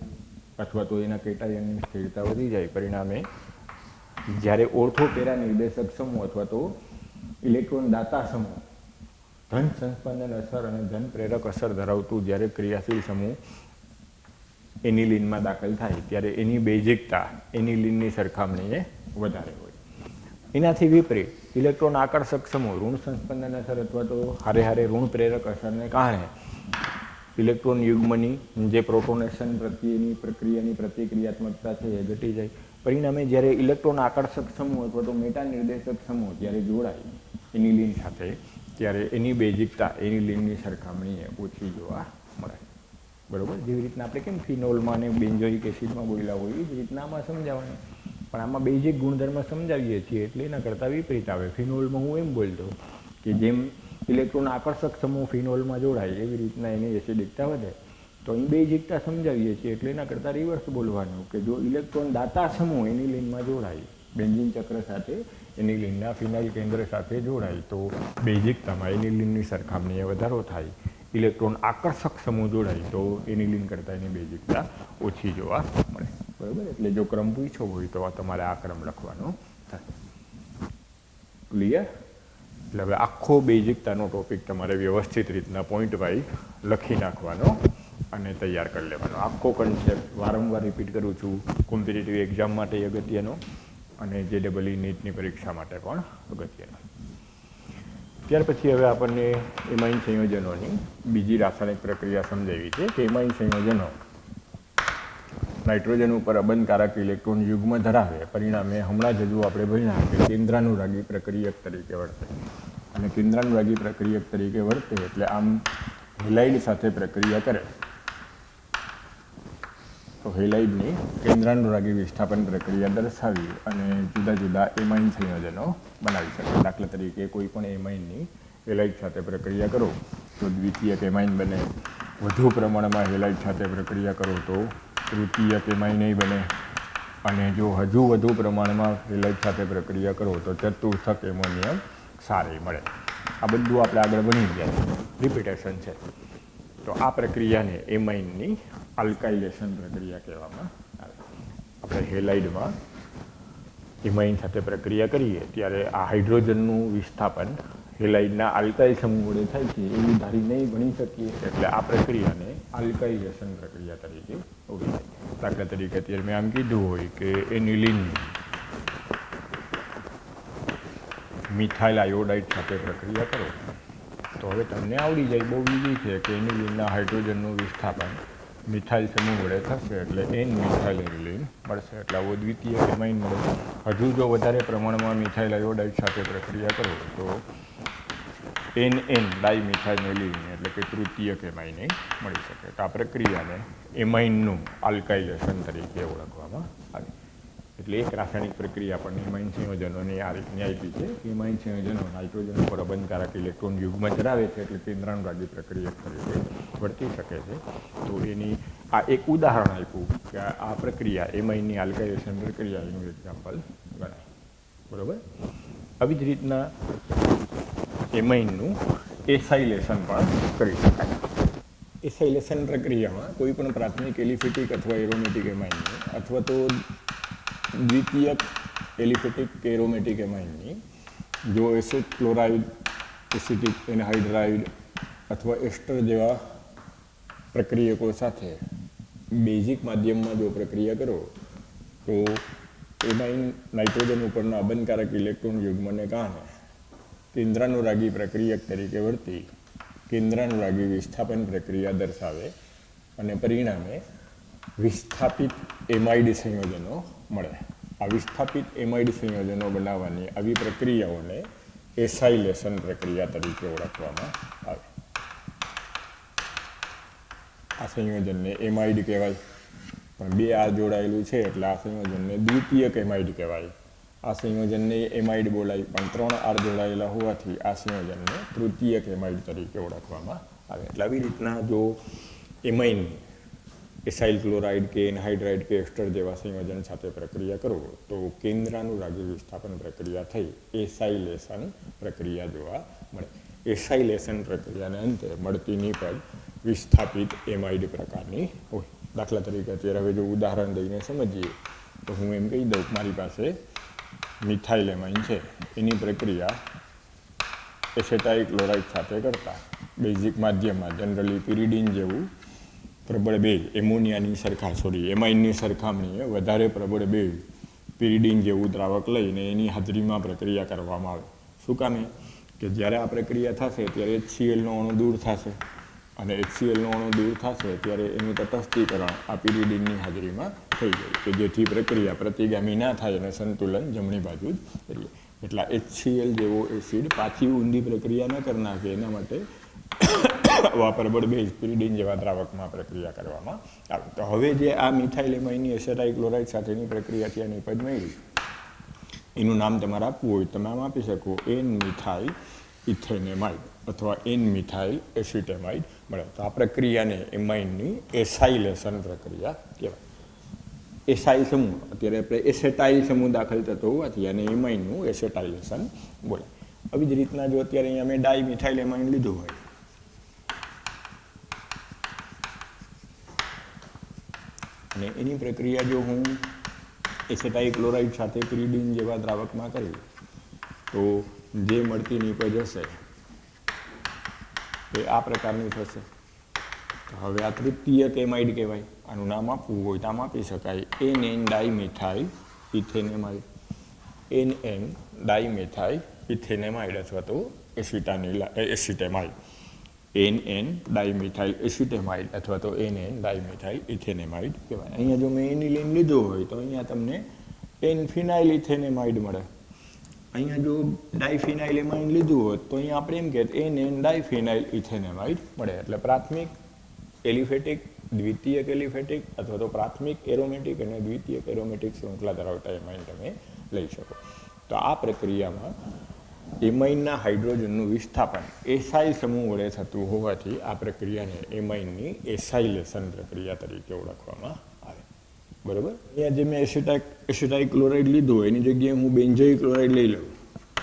અથવા તો એના કેટાયનની સ્થિરતા વધી જાય. પરિણામે જ્યારે ઓર્થો પેરા નિર્દેશક સમૂહ અથવા તો ઇલેક્ટ્રોન દાતા સમૂહ ધન સંસ્પંદન અસર અને ધન પ્રેરક અસર ધરાવતું જ્યારે ક્રિયાશીલ સમૂહ એનિલિનમાં દાખલ થાય ત્યારે એની બેઝિકતા એનિલિનની સરખામણીએ વધારે હોય. એનાથી વિપરીત ઇલેક્ટ્રોન આકર્ષક સમૂહ ઋણ સંસ્પંદન અસર અથવા તો હારે હારે ઋણ પ્રેરક અસરને કારણે ઇલેક્ટ્રોન યુગ્મની જે પ્રોટોનેશન પ્રત્યેની પ્રક્રિયાની પ્રતિક્રિયાત્મકતા છે એ ઘટી જાય. પરિણામે જ્યારે ઇલેક્ટ્રોન આકર્ષક સમૂહ અથવા તો મેટા નિર્દેશક સમૂહ જ્યારે જોડાય એનિલિન સાથે ત્યારે એની બેઝિકતા એનિલિનની સરખામણીએ ઓછી જોવા મળે. બરાબર? જેવી રીતના આપણે કેમ ફિનોલમાં અને બેન્ઝોઇક એસિડમાં બોલ્યા હોય એ જ રીતના આમાં સમજાવવાનું. પણ આમાં બેઝિક ગુણધર્મ સમજાવીએ છીએ એટલે એના કરતાં વિપરીત આવે. ફિનોલમાં હું એમ બોલતો કે જેમ ઇલેક્ટ્રોન આકર્ષક સમૂહ ફિનોલમાં જોડાય એવી રીતના એની એસિડિકતા વધે. તો અહીં બેઝિકતા સમજાવીએ છીએ એટલે એના કરતાં રિવર્સ બોલવાનું કે જો ઇલેક્ટ્રોન દાતા સમૂહ એનિલિનમાં જોડાય બેન્ઝીન ચક્ર સાથે એનિલિનના ફિનાઇલ કેન્દ્ર સાથે જોડાય તો બેઝિકતામાં એનિલિનની સરખામણીએ વધારો થાય. ઇલેક્ટ્રોન આકર્ષક સમૂહ જોડાય તો એનિલિન કરતાં એની બેઝિકતા ઓછી જોવા મળે. બરાબર? એટલે જો ક્રમ પૂછ્યો હોય તો તમારે આ ક્રમ લખવાનો થાય. ક્લિયર? એટલે હવે આખો બેઝિકતાનો ટોપિક તમારે વ્યવસ્થિત રીતના પોઈન્ટ વાઇઝ લખી નાખવાનો અને તૈયાર કરી લેવાનો. આખો કન્સેપ્ટ વારંવાર રિપીટ કરું છું. કોમ્પિટિટિવ એક્ઝામ માટે અગત્યનો અને JEE નીટની પરીક્ષા માટે પણ અગત્યનો. ત્યાર પછી હવે આપણને એમાઇન સંયોજનોની બીજી રાસાયણિક પ્રક્રિયા સમજાવી છે કે એમાઇન સંયોજનો નાઇટ્રોજન ઉપર અબંધકારક ઇલેક્ટ્રોન યુગ્મ ધરાવે. પરિણામે હમણાં જ હજુ આપણે ભણ્યા કે કેન્દ્રાનુરાગી પ્રક્રિયક તરીકે વર્તે. અને કેન્દ્રાનુરાગી પ્રક્રિયક તરીકે વર્તે એટલે આમ હેલાઇડ સાથે પ્રક્રિયા કરે તો હેલાઇડની કેન્દ્રાનુરાગી વિસ્થાપન પ્રક્રિયા દર્શાવી અને જુદા જુદા એમાઇન સંયોજનો બનાવી શકે. દાખલા તરીકે કોઈ પણ એમાઇનની હેલાઇડ સાથે પ્રક્રિયા કરો તો દ્વિતીયક એમાઇન બને. વધુ પ્રમાણમાં હેલાઇડ સાથે પ્રક્રિયા કરો તો તૃતીયક એમાઇન બને. અને જો હજુ વધુ પ્રમાણમાં હેલાઇડ સાથે પ્રક્રિયા કરો તો ચતુર્થક એમોનિયમ સારી મળે. આ બધું આપણે આગળ ભણી ગયા છે, રિપીટેશન છે. તો આ પ્રક્રિયાને એમાઇનની આલ્કાઇલેશન પ્રક્રિયા કહેવામાં આવે. આપણે હેલાઇડમાં એમાઇન સાથે પ્રક્રિયા કરીએ ત્યારે આ હાઇડ્રોજનનું વિસ્થાપન હેલાઇડના આલ્કાઇલ સમૂહ વડે થાય છે એવું ધારી નહીં ભણી શકીએ. એટલે આ પ્રક્રિયાને આલ્કાઇલેશન પ્રક્રિયા તરીકે ઓળખાય. દાખલા તરીકે અત્યારે મેં આમ કીધું હોય કે એનિલિન મિથાઇલ આયોડાઇડ સાથે પ્રક્રિયા કરો તો હવે તમને આવડી જાય, બહુ ઈઝી છે કે એનિલિનના હાઇડ્રોજનનું વિસ્થાપન મિથાઇલ સમૂહ વડે થશે એટલે એન મિથાઇલ એનિલિન મળશે. એટલે આવો દ્વિતીય એમાઇન મળે. હજુ જો વધારે પ્રમાણમાં મિથાઇલ આયોડાઇડ સાથે પ્રક્રિયા કરો તો એન ડાયમિથાઇલ એનિલિન એટલે કે તૃતીયક એમાઇન મળી શકે. તો આ પ્રક્રિયાને એમાઇનનું આલ્કાઇલેશન તરીકે ઓળખવામાં આવે. એટલે એક રાસાયણિક પ્રક્રિયા પણ એમાઇન સંયોજનોની આ રીતની આપી છે. એમાઇન સંયોજનો નાઇટ્રોજન ઉપર અબંધકારક ઇલેક્ટ્રોન યુગ્મ ધરાવે છે એટલે કેન્દ્રાનુરાગી પ્રક્રિયક તરીકે વર્તી શકે છે. તો એની આ એક ઉદાહરણ આપ્યું કે આ પ્રક્રિયા એમાઇનની આલ્કાઇલેશન પ્રક્રિયા એનું એક્ઝામ્પલ ગણાય. બરાબર? આવી જ રીતના એમાઇનનું એસાઇલેશન પણ કરી શકાય. એસાઇલેશન પ્રક્રિયામાં કોઈ પણ પ્રાથમિક એલિફેટિક અથવા એરોમેટિક એમાઇનની અથવા તો દ્વિતીયક એલિફેટિક કે એરોમેટિક એમાઇનની જો એસિડ ક્લોરાઇડ, એસિટિક એનહાઇડ્રાઇડ અથવા એસ્ટર જેવા પ્રક્રિયકો સાથે બેઝિક માધ્યમમાં જો પ્રક્રિયા કરો તો એમાઇન નાઇટ્રોજન ઉપરના અબંધકારક ઇલેક્ટ્રોન યુગ્મને કારણે કેન્દ્રાનુરાગી પ્રક્રિયક તરીકે વર્તી કેન્દ્રાનુરાગી વિસ્થાપન પ્રક્રિયા દર્શાવે અને પરિણામે વિસ્થાપિત એમાઇડ સંયોજનો મળે. આ વિસ્થાપિત એમાઇડ સંયોજનો બનાવવાની આવી પ્રક્રિયાઓને એસાઇલેશન પ્રક્રિયા તરીકે ઓળખવામાં આવે. આ સંયોજનને એમાઇડ કહેવાય. પણ બે આર જોડાયેલું છે એટલે આ સંયોજનને દ્વિતીયક એમાઇડ કહેવાય. આ સંયોજનને એમાઇડ બોલાય પણ 3 આર જોડાયેલા હોવાથી આ સંયોજનને તૃતીયક એમાઇડ તરીકે ઓળખવામાં આવે. એટલે આવી રીતના જો એમાઇન એસાઇલ ક્લોરાઇડ કે એનહાઇડ્રાઇડ કે એસ્ટર જેવા સંયોજન સાથે પ્રક્રિયા કરો તો કેન્દ્રાનુરાગી વિસ્થાપન પ્રક્રિયા થઈ એસાઇલેશન પ્રક્રિયા જોવા મળે. એસાઇલેશન પ્રક્રિયાને અંતે મળતી નીપજ વિસ્થાપિત એમાઇડ પ્રકારની હોય. દાખલા તરીકે અત્યારે હવે જો ઉદાહરણ દઈને સમજીએ તો હું એમ કહી દઉં કે મારી પાસે મિથાઇલ એમાઇન છે, એની પ્રક્રિયા એસેટાઇલ ક્લોરાઇડ સાથે કરતાં બેઝિક માધ્યમમાં જનરલી પિરિડીન જેવું પ્રબળ બેઝ એમોનિયાની એમાઇનની સરખામણીએ વધારે પ્રબળ બેઝ પિરિડીન જેવું દ્રાવક લઈને એની હાજરીમાં પ્રક્રિયા કરવામાં આવે. શું કામે કે જ્યારે આ પ્રક્રિયા થશે ત્યારે HClનો અણુ દૂર થશે અને HClનો અણુ દૂર થશે ત્યારે એનું તટસ્થીકરણ આ પિરિડીનની હાજરીમાં થઈ જાય કે જેથી પ્રક્રિયા પ્રતિગામી ના થાય અને સંતુલન જમણી બાજુ જ કરીએ. એટલે HCl જેવો એસિડ પાછી ઊંધી પ્રક્રિયા ન કરી નાખે એના માટે આવા પ્રબળ બેઝ પિરિડીન જેવા દ્રાવકમાં પ્રક્રિયા કરવામાં આવે. તો હવે જે આ મિથાઇલ એમાઇનની એસેટાઇલ ક્લોરાઇડ સાથેની પ્રક્રિયાથી આ નિપજ મળી એનું નામ તમારે આપવું હોય તમે આમ આપી શકો એન મિથાઇલ ઇથેનેમાઇડ અથવા એન મિથાઇલ એસિટેમાઇડ મળે. તો આ પ્રક્રિયાને એમાઇનની એસાઇલેશન પ્રક્રિયા કહેવાય. એસાઇલ સમૂહ અત્યારે આપણે એસેટાઇલ સમૂહ દાખલ થતો હોવાથી અને એમાઇનનું એસેટાઇલેશન બોલે. આવી જ રીતના જો અત્યારે અહીંયા મેં ડાયમિથાઇલ એમાઇન લીધું હોય અને એની પ્રક્રિયા જો હું એસેટાઇલ ક્લોરાઇડ સાથે પિરિડીન જેવા દ્રાવકમાં કરી તો જે મળતી નિપજ હશે એ આ પ્રકારની થશે. હવે આ તૃતીયક એમાઇડ કહેવાય. આનું નામ આપવું હોય તો આમ આપી શકાય NN ડાયમિથાઇલ ઇથેનેમાઇડ. NN ડાયમિથાઇલ ઇથેનેમાઇડ અથવા તો એસિટેમાઇડ. NN ડાયમિથાઇલ એસિટેમાઇડ અથવા તો NN ડાયમિથાઇલ ઇથેનેમાઇડ કહેવાય. અહીંયા જો મેં એનિલીન લીધો હોય તો અહીંયા તમને N ફિનાઇલ ઇથેનેમાઇડ મળે. અહીંયા જો ડાયફિનાઇલ એમાઇન લીધું હોત તો અહીંયા આપણે એમ કહેત NN ડાયફિનાઇલ ઇથેનેમાઇડ મળે. એટલે પ્રાથમિક એલિફેટિક, દ્વિતીયક એલિફેટિક અથવા તો પ્રાથમિક એરોમેટિક અને દ્વિતીયક એરોમેટિક શૃંખલા ધરાવતા એમાઇન તમે લઈ શકો. તો આ પ્રક્રિયામાં એમાઇનના હાઇડ્રોજનનું વિસ્થાપન એસાઇલ સમૂહ વડે થતું હોવાથી આ પ્રક્રિયાને એમાઇનની એસાઇલેશન પ્રક્રિયા તરીકે ઓળખવામાં આવે. બરાબર. અહીંયા જે મેં એસિટાઇલ ક્લોરાઇડ લીધો એની જગ્યાએ હું બેન્ઝોઇલ ક્લોરાઇડ લઈ લઉં.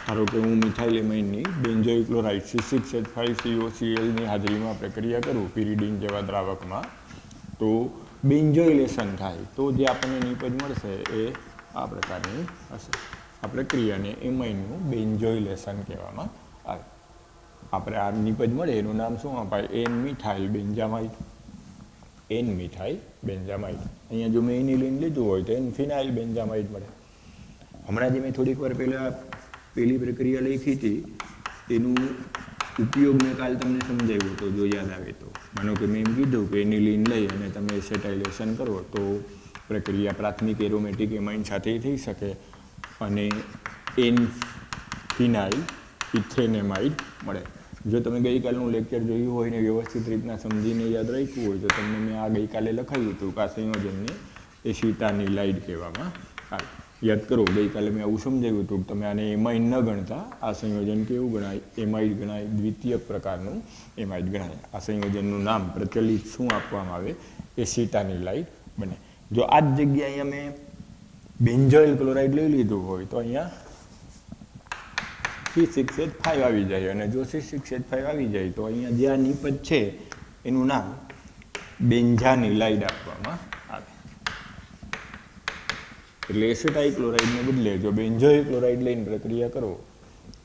ધારો કે હું મિથાઇલ એમાઇનની બેન્ઝોઇલ ક્લોરાઇડ C6H5COClની હાજરીમાં પ્રક્રિયા કરું પિરિડીન જેવા દ્રાવકમાં તો બેન્ઝોઇલેશન થાય તો જે આપણને નિપજ મળશે એ આ પ્રકારની હશે. આ પ્રક્રિયાને એમાઇનનું બેન્ઝોઇલેશન કહેવામાં આવે. આપણે આ નિપજ મળે એનું નામ શું અપાય? N methyl બેન્ઝામાઇડ. N methyl બેન્ઝામાઇડ. અહીંયા જો મેં એનિલીન લીધું હોય તો N ફિનાઇલ બેન્ઝામાઇડ મળે. હમણાં જે મેં થોડીક વાર પહેલાં પેલી પ્રક્રિયા લખી હતી એનું ઉપયોગ મેં કાલ તમને સમજાવ્યો હતો જો યાદ આવે તો. માનો કે મેં એમ કીધું કે એનિલીન લઈ અને તમે એસેટાઇલેશન કરો તો પ્રક્રિયા પ્રાથમિક એરોમેટિક એમાઇન સાથે થઈ શકે અને N ફિનાઇલ ઇથેનેમાઇડ મળે. જો તમે ગઈકાલનું લેક્ચર જોયું હોય ને વ્યવસ્થિત રીતના સમજીને યાદ રાખ્યું હોય તો તમને મેં આ ગઈકાલે લખાવ્યું હતું કે આ સંયોજનને એસિટાનિલાઇડ કહેવામાં આવે. યાદ કરો ગઈકાલે મેં આવું સમજાવ્યું હતું કે તમે આને એમાઇન ન ગણતા આ સંયોજન કેવું ગણાય? એમાઇડ ગણાય, દ્વિતીયક પ્રકારનું એમાઇડ ગણાય. આ સંયોજનનું નામ પ્રચલિત શું આપવામાં આવે? એસિટાનિલાઇડ બને. જો આ જ જગ્યાએ અહીંયા મેં બેન્ઝોઇલ ક્લોરાઇડ લઈ લીધું હોય તો અહીંયા C6H5 આવી જાય અને જો C6H5 આવી જાય તો અહીંયા જે આ નિપજ છે એનું નામ બેન્ઝાનિલાઇડ આપવામાં આવે. એટલે એસિટાઇલ ક્લોરાઇડને બદલે જો બેન્ઝોઇલ ક્લોરાઇડ લઈને પ્રક્રિયા કરો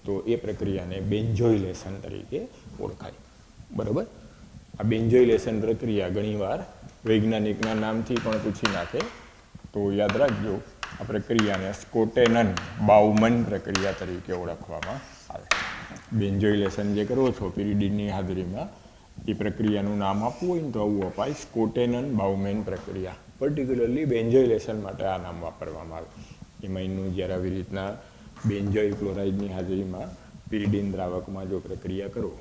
તો એ પ્રક્રિયાને બેન્ઝોઇલેશન તરીકે ઓળખાય. બરાબર. આ બેન્ઝોઇલેશન પ્રક્રિયા ઘણીવાર વૈજ્ઞાનિકના નામથી પણ પૂછી નાખે તો યાદ રાખજો આ પ્રક્રિયાને સ્કોટેનન-બાઉમન પ્રક્રિયા તરીકે ઓળખવામાં આવે. બેન્ઝોઇલેશન જે કરો છો પિરિડીનની હાજરીમાં એ પ્રક્રિયાનું નામ આપવું હોય ને તો આવું અપાય સ્કોટેનન-બાઉમેન પ્રક્રિયા. પર્ટિક્યુલરલી બેન્ઝોઇલેશન માટે આ નામ વાપરવામાં આવે. એમાઇનનું જ્યારે આવી રીતના બેન્ઝોઇલ ક્લોરાઇડની હાજરીમાં પિરિડીન દ્રાવકમાં જો પ્રક્રિયા કરો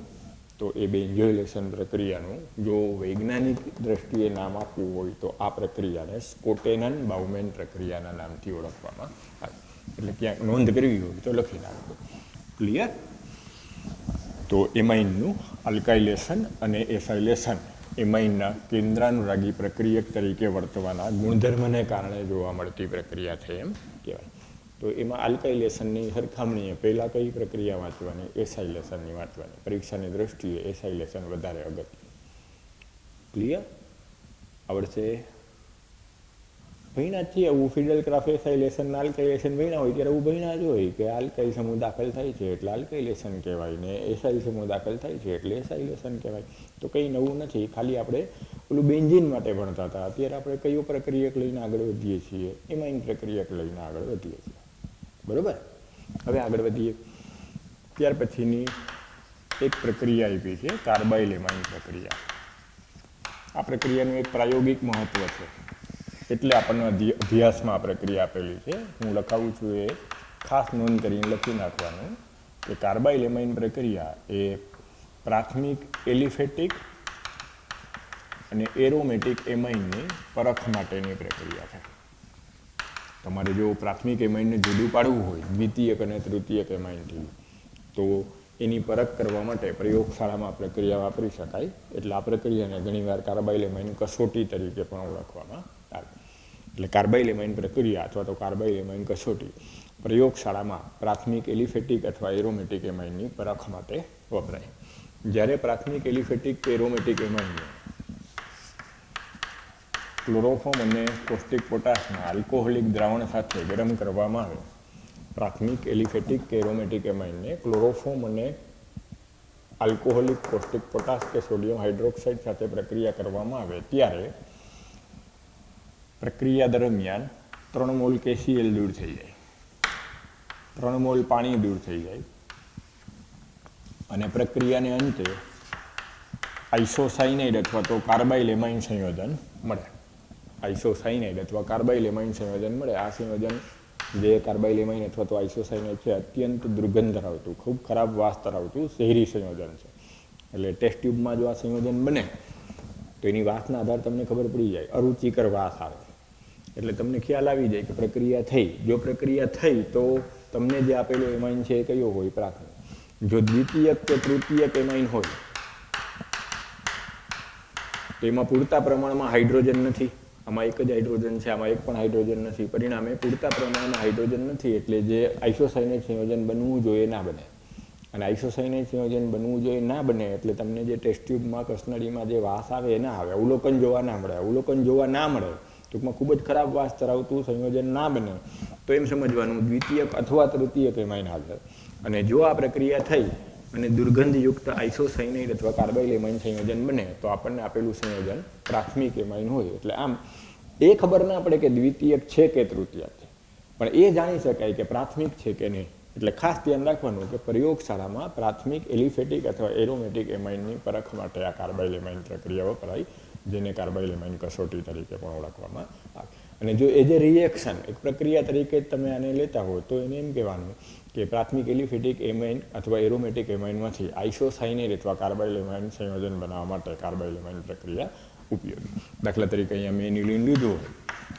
તો એ બેન્ઝોઇલેશન પ્રક્રિયાનું જો વૈજ્ઞાનિક દ્રષ્ટિએ નામ આપવું હોય તો આ પ્રક્રિયાને સ્કોટેનન-બાઉમેન પ્રક્રિયાના નામથી ઓળખવામાં આવે. એટલે ક્યાંક નોંધ કરવી હોય તો લખી નાખો. ક્લિયર? તો એમાઇનનું આલ્કાઇલેશન અને એસાઇલેશન એમાઇનના કેન્દ્રાનુરાગી પ્રક્રિયક તરીકે વર્તવાના ગુણધર્મને કારણે જોવા મળતી પ્રક્રિયા છે એમ કહેવાય. તો એમાં આલ્કાઇલેશનની સરખામણીએ પહેલાં કઈ પ્રક્રિયા વાંચવાની? એસાઇલેશનની વાંચવાની. પરીક્ષાની દ્રષ્ટિએ એસાઇલેશન વધારે અગત્ય. ક્લિયર? આવડશે? ભણ્યા છીએ આવું ફિડલ ક્રાફ્ટ એસાઇલેશન આલ્કાઇલેશન ભણ્યા હોય ત્યારે એવું ભણ્યા જ હોય કે આલ્કાઇલ સમૂહ દાખલ થાય છે એટલે આલ્કાઇલેશન કહેવાય ને એસાઇલ સમૂહ દાખલ થાય છે એટલે એસાઇલેશન કહેવાય. તો કંઈ નવું નથી, ખાલી આપણે પેલું બેન્ઝીન માટે ભણતા હતા. અત્યારે આપણે કયો પ્રક્રિયક લઈને આગળ વધીએ છીએ? એમાઇન પ્રક્રિયક લઈને આગળ વધીએ છીએ. બરાબર? હવે આગળ વધીએ. ત્યાર પછીની એક પ્રક્રિયા આપી છે કાર્બાઇલ એમાઇન પ્રક્રિયા. આ પ્રક્રિયાનું એક પ્રાયોગિક મહત્વ છે એટલે આપણને અભ્યાસમાં આ પ્રક્રિયા આપેલી છે. હું લખાવું છું એ ખાસ નોંધ કરીને લખી નાખવાનું કે કાર્બાઇલ એમાઇન પ્રક્રિયા એ પ્રાથમિક એલિફેટિક અને એરોમેટિક એમાઇનની પરખ માટેની પ્રક્રિયા છે. તમારે જો પ્રાથમિક એમાઇનને જુદું પાડવું હોય દ્વિતીયક અને તૃતીયક એમાઇનથી, તો એની પરખ કરવા માટે પ્રયોગશાળામાં પ્રક્રિયા વાપરી શકાય. એટલે આ પ્રક્રિયાને ઘણીવાર કાર્બાઇલ એમાઇન કસોટી તરીકે પણ ઓળખવામાં આવે. એટલે કાર્બાઇલ એમાઇન પ્રક્રિયા અથવા તો કાર્બાઇલ એમાઇન કસોટી પ્રયોગશાળામાં પ્રાથમિક એલિફેટિક અથવા એરોમેટિક એમાઇનની પરખ માટે વપરાય. જ્યારે પ્રાથમિક એલિફેટિક કે એરોમેટિક એમાઇનને ક્લોરોફોર્મ અને કોસ્ટિક પોટાશના આલ્કોહોલિક દ્રાવણ સાથે ગરમ કરવામાં આવે, પ્રાથમિક એલિફેટિક કે એરોમેટિક એમાઇનને ક્લોરોફોર્મ અને આલ્કોહોલિક કોસ્ટિક પોટાશ કે સોડિયમ હાઇડ્રોક્સાઇડ સાથે પ્રક્રિયા કરવામાં આવે ત્યારે પ્રક્રિયા દરમિયાન 3 મોલ KCl દૂર થઈ જાય, 3 મોલ પાણી દૂર થઈ જાય અને પ્રક્રિયાને અંતે આઇસોસાયનાઇડ અથવા તો કાર્બાઇલ એમાઇન સંયોજન મળે. આઇસોસાયનાઇડ અથવા કાર્બાઇલ એમાઇન સંયોજન મળે. આ સંયોજન જે કાર્બાઇલ એમાઇન અથવા તો આઇસોસાયનાઇડ છે અત્યંત દુર્ગંધ ધરાવતું, ખૂબ ખરાબ વાસ ધરાવતું શહેરી સંયોજન છે. એટલે ટેસ્ટ ટ્યુબમાં જો આ સંયોજન બને તો એની વાસના આધાર તમને ખબર પડી જાય, અરુચિકર વાસ આવે. એટલે તમને ખ્યાલ આવી જાય કે પ્રક્રિયા થઈ. જો પ્રક્રિયા થઈ તો તમને જે આપેલો એમાઇન છે એ કયો હોય? પ્રાથમિક. જો દ્વિતીયક કે તૃતીયક એમાઇન હોય તો એમાં પૂરતા પ્રમાણમાં હાઇડ્રોજન નથી. આમાં એક જ હાઇડ્રોજન છે, આમાં એક પણ હાઇડ્રોજન નથી. પરિણામે પૂરતા પ્રમાણમાં હાઇડ્રોજન નથી એટલે જે આઇસોસાયનાઇડ સંયોજન બનવું જોઈએ ના બને. અને આઇસોસાયનાઇડ સંયોજન બનવું જોઈએ ના બને એટલે તમને જે ટેસ્ટ ટ્યુબમાં કસનળીમાં જે વાસ આવે એ ના આવે, અવલોકન જોવા ના મળે. અવલોકન જોવા ના મળે ટૂંકમાં ખૂબ જ ખરાબ વાસ ધરાવતું સંયોજન ના બને તો એમ સમજવાનું દ્વિતીયક અથવા તૃતીયક એમાઇન હાજર. અને જો આ પ્રક્રિયા થઈ અને દુર્ગંધયુક્ત આઇસોસાયનાઇડ અથવા કાર્બાઇલ એમાઇન સંયોજન બને તો આપણને આપેલું સંયોજન પ્રાથમિક એમાઇન હોય. એટલે આમ એ ખબર ના પડે કે દ્વિતીયક છે કે તૃતીયક છે, પણ એ જાણી શકાય કે પ્રાથમિક છે કે નહીં. એટલે ખાસ ધ્યાન રાખવાનું કે પ્રયોગશાળામાં પ્રાથમિક એલિફેટિક અથવા એરોમેટિક એમાઇનની પરખ માટે આ કાર્બાઇલ એમાઇન પ્રક્રિયા વપરાય, જેને કાર્બાઇલ એમાઇન કસોટી તરીકે પણ ઓળખવામાં આવે. અને જો એ જે રિએક્શન એક પ્રક્રિયા તરીકે તમે આને લેતા હો તો એને એમ કહેવાનું કે પ્રાથમિક એલિફેટિક એમાઇન અથવા એરોમેટિક એમાઇનમાંથી આઇસોસાયનાઇડ અથવા કાર્બાઇલ એમાઇન સંયોજન બનાવવા માટે કાર્બાઇલ એમાઇન પ્રક્રિયા ઉપયોગી. દાખલા તરીકે અહીંયા મેં એનિલિન લીધું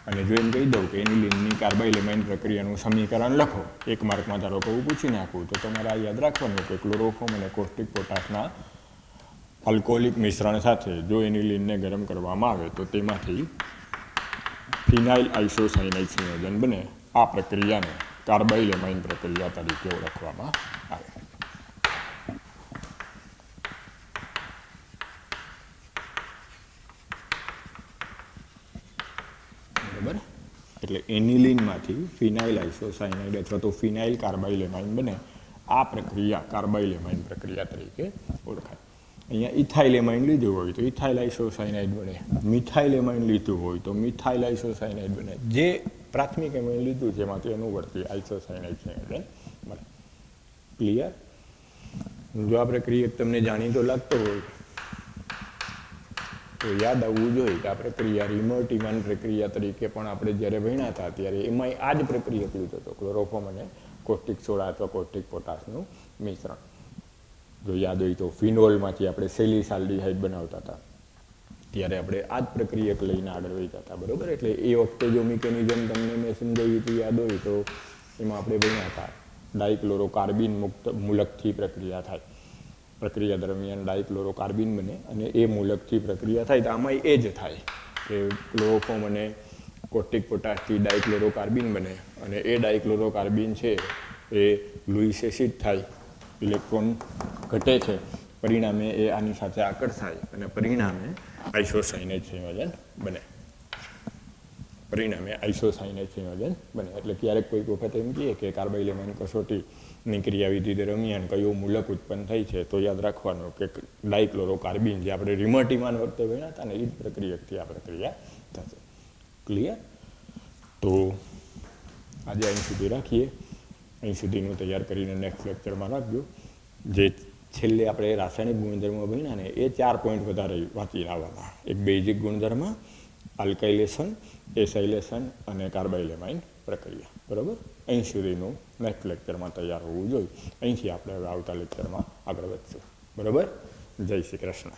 અને જો એમ કહી દઉં કે એનિલિનની કાર્બાઇલ એમાઇન પ્રક્રિયાનું સમીકરણ લખો, 1 માર્કમાં ધારો કે હું પૂછી નાખું તો તમારે આ યાદ રાખવાનું કે ક્લોરોફોર્મ અને કોસ્ટિક પોટાશના આલ્કોહોલિક મિશ્રણ સાથે જો એનિલિનને ગરમ કરવામાં આવે તો તેમાંથી ફિનાઇલ આઇસોસાયનાઇડ સંયોજન બને. આ પ્રક્રિયાને કાર્બાઇલ એમાઇન પ્રક્રિયા તરીકે ઓળખવામાં આવે. બરાબર? એટલે એનિલિનમાંથી ફિનાઇલ આઇસોસાયનાઇડ અથવા તો ફિનાઇલ કાર્બાઇલ એમાઇન બને. આ પ્રક્રિયા કાર્બાઇલ એમાઇન પ્રક્રિયા તરીકે ઓળખાય. અહીંયા ઇથાઇલ એમાઇન લીધું હોય તો ઇથાઇલ આઇસોસાયનાઇડ બને. મિથાઇલ એમાઇન લીધું હોય તો મિથાઇલ આઇસોસાયનાઇડ બને. જે પ્રાથમિક એમાઇન લીધું છે એમાંથી અનુવર્તી આઇસોસાયનાઇડ સંયોજન બને. ક્લિયર? જો આ પ્રક્રિયા તમને જાણીતો લાગતો હોય તો યાદ આવવું જોઈએ કે આ પ્રક્રિયા રિમોટ ઇમાન પ્રક્રિયા તરીકે પણ આપણે જ્યારે ભણ્યા હતા ત્યારે એમાંય આ જ પ્રક્રિયા લીધો હતો, ક્લોરોફોર્મ અને કોસ્ટિક સોડા અથવા કોસ્ટિક પોટાશનું મિશ્રણ. જો યાદ હોય તો ફિનોલમાંથી આપણે સેલિસાલ્ડિહાઇડ બનાવતા હતા ત્યારે આપણે આ જ પ્રક્રિયક લઈને આગળ વધ્યા હતા. બરાબર? એટલે એ વખતે જો મિકેનિઝમ તમને મેં સમજાવી હતી યાદ હોય તો એમાં આપણે ભણ્યા હતા ડાયક્લોરોકાર્બિન મુક્ત મૂલકથી પ્રક્રિયા થાય. પ્રક્રિયા દરમિયાન ડાયક્લોરોકાર્બિન બને અને એ મૂલકથી પ્રક્રિયા થાય તો આમાં એ જ થાય કે ક્લોરોફોર્મ અને કોસ્ટિક પોટાશથી ડાયક્લોરોકાર્બિન બને અને એ ડાયક્લોરોકાર્બિન છે એ લुईस એસિડ થાય, ઇલેક્ટ્રોન ઘટે છે, પરિણામે એ આની સાથે આકર્ષાય અને પરિણામે આઇસોસાયનેટ સંયોજન બને. એટલે ક્યારેક કોઈક વખત એમ કહીએ કે કાર્બાઇલેમાઇન કસોટીની ક્રિયાવિધિ દરમિયાન કયો મૂલક ઉત્પન્ન થાય છે તો યાદ રાખવાનું કે ડાયક્લોરોકાર્બિન જે આપણે રિમર્ટીમાન વખતે ભણ્યા હતા ને એ જ પ્રક્રિયાથી આ પ્રક્રિયા થશે. ક્લિયર? તો આજે અહીં સુધી રાખીએ. અહીં સુધીનું તૈયાર કરીને નેક્સ્ટ લેક્ચરમાં રાખજો. જે છેલ્લે આપણે રાસાયણિક ગુણધર્મો ભણ્યા ને એ 4 પોઈન્ટ વધારે વાંચીને આવવાના. એક બેઝિક ગુણધર્મ, આલ્કાઇલેશન, એસાઇલેશન અને કાર્બાઇલેમાઇન પ્રક્રિયા. બરાબર? અહીં સુધીનું નેક્સ્ટ લેક્ચરમાં તૈયાર હોવું જોઈએ. અહીંથી આપણે હવે આવતા લેક્ચરમાં આગળ વધશું. બરાબર? જય શ્રી કૃષ્ણ.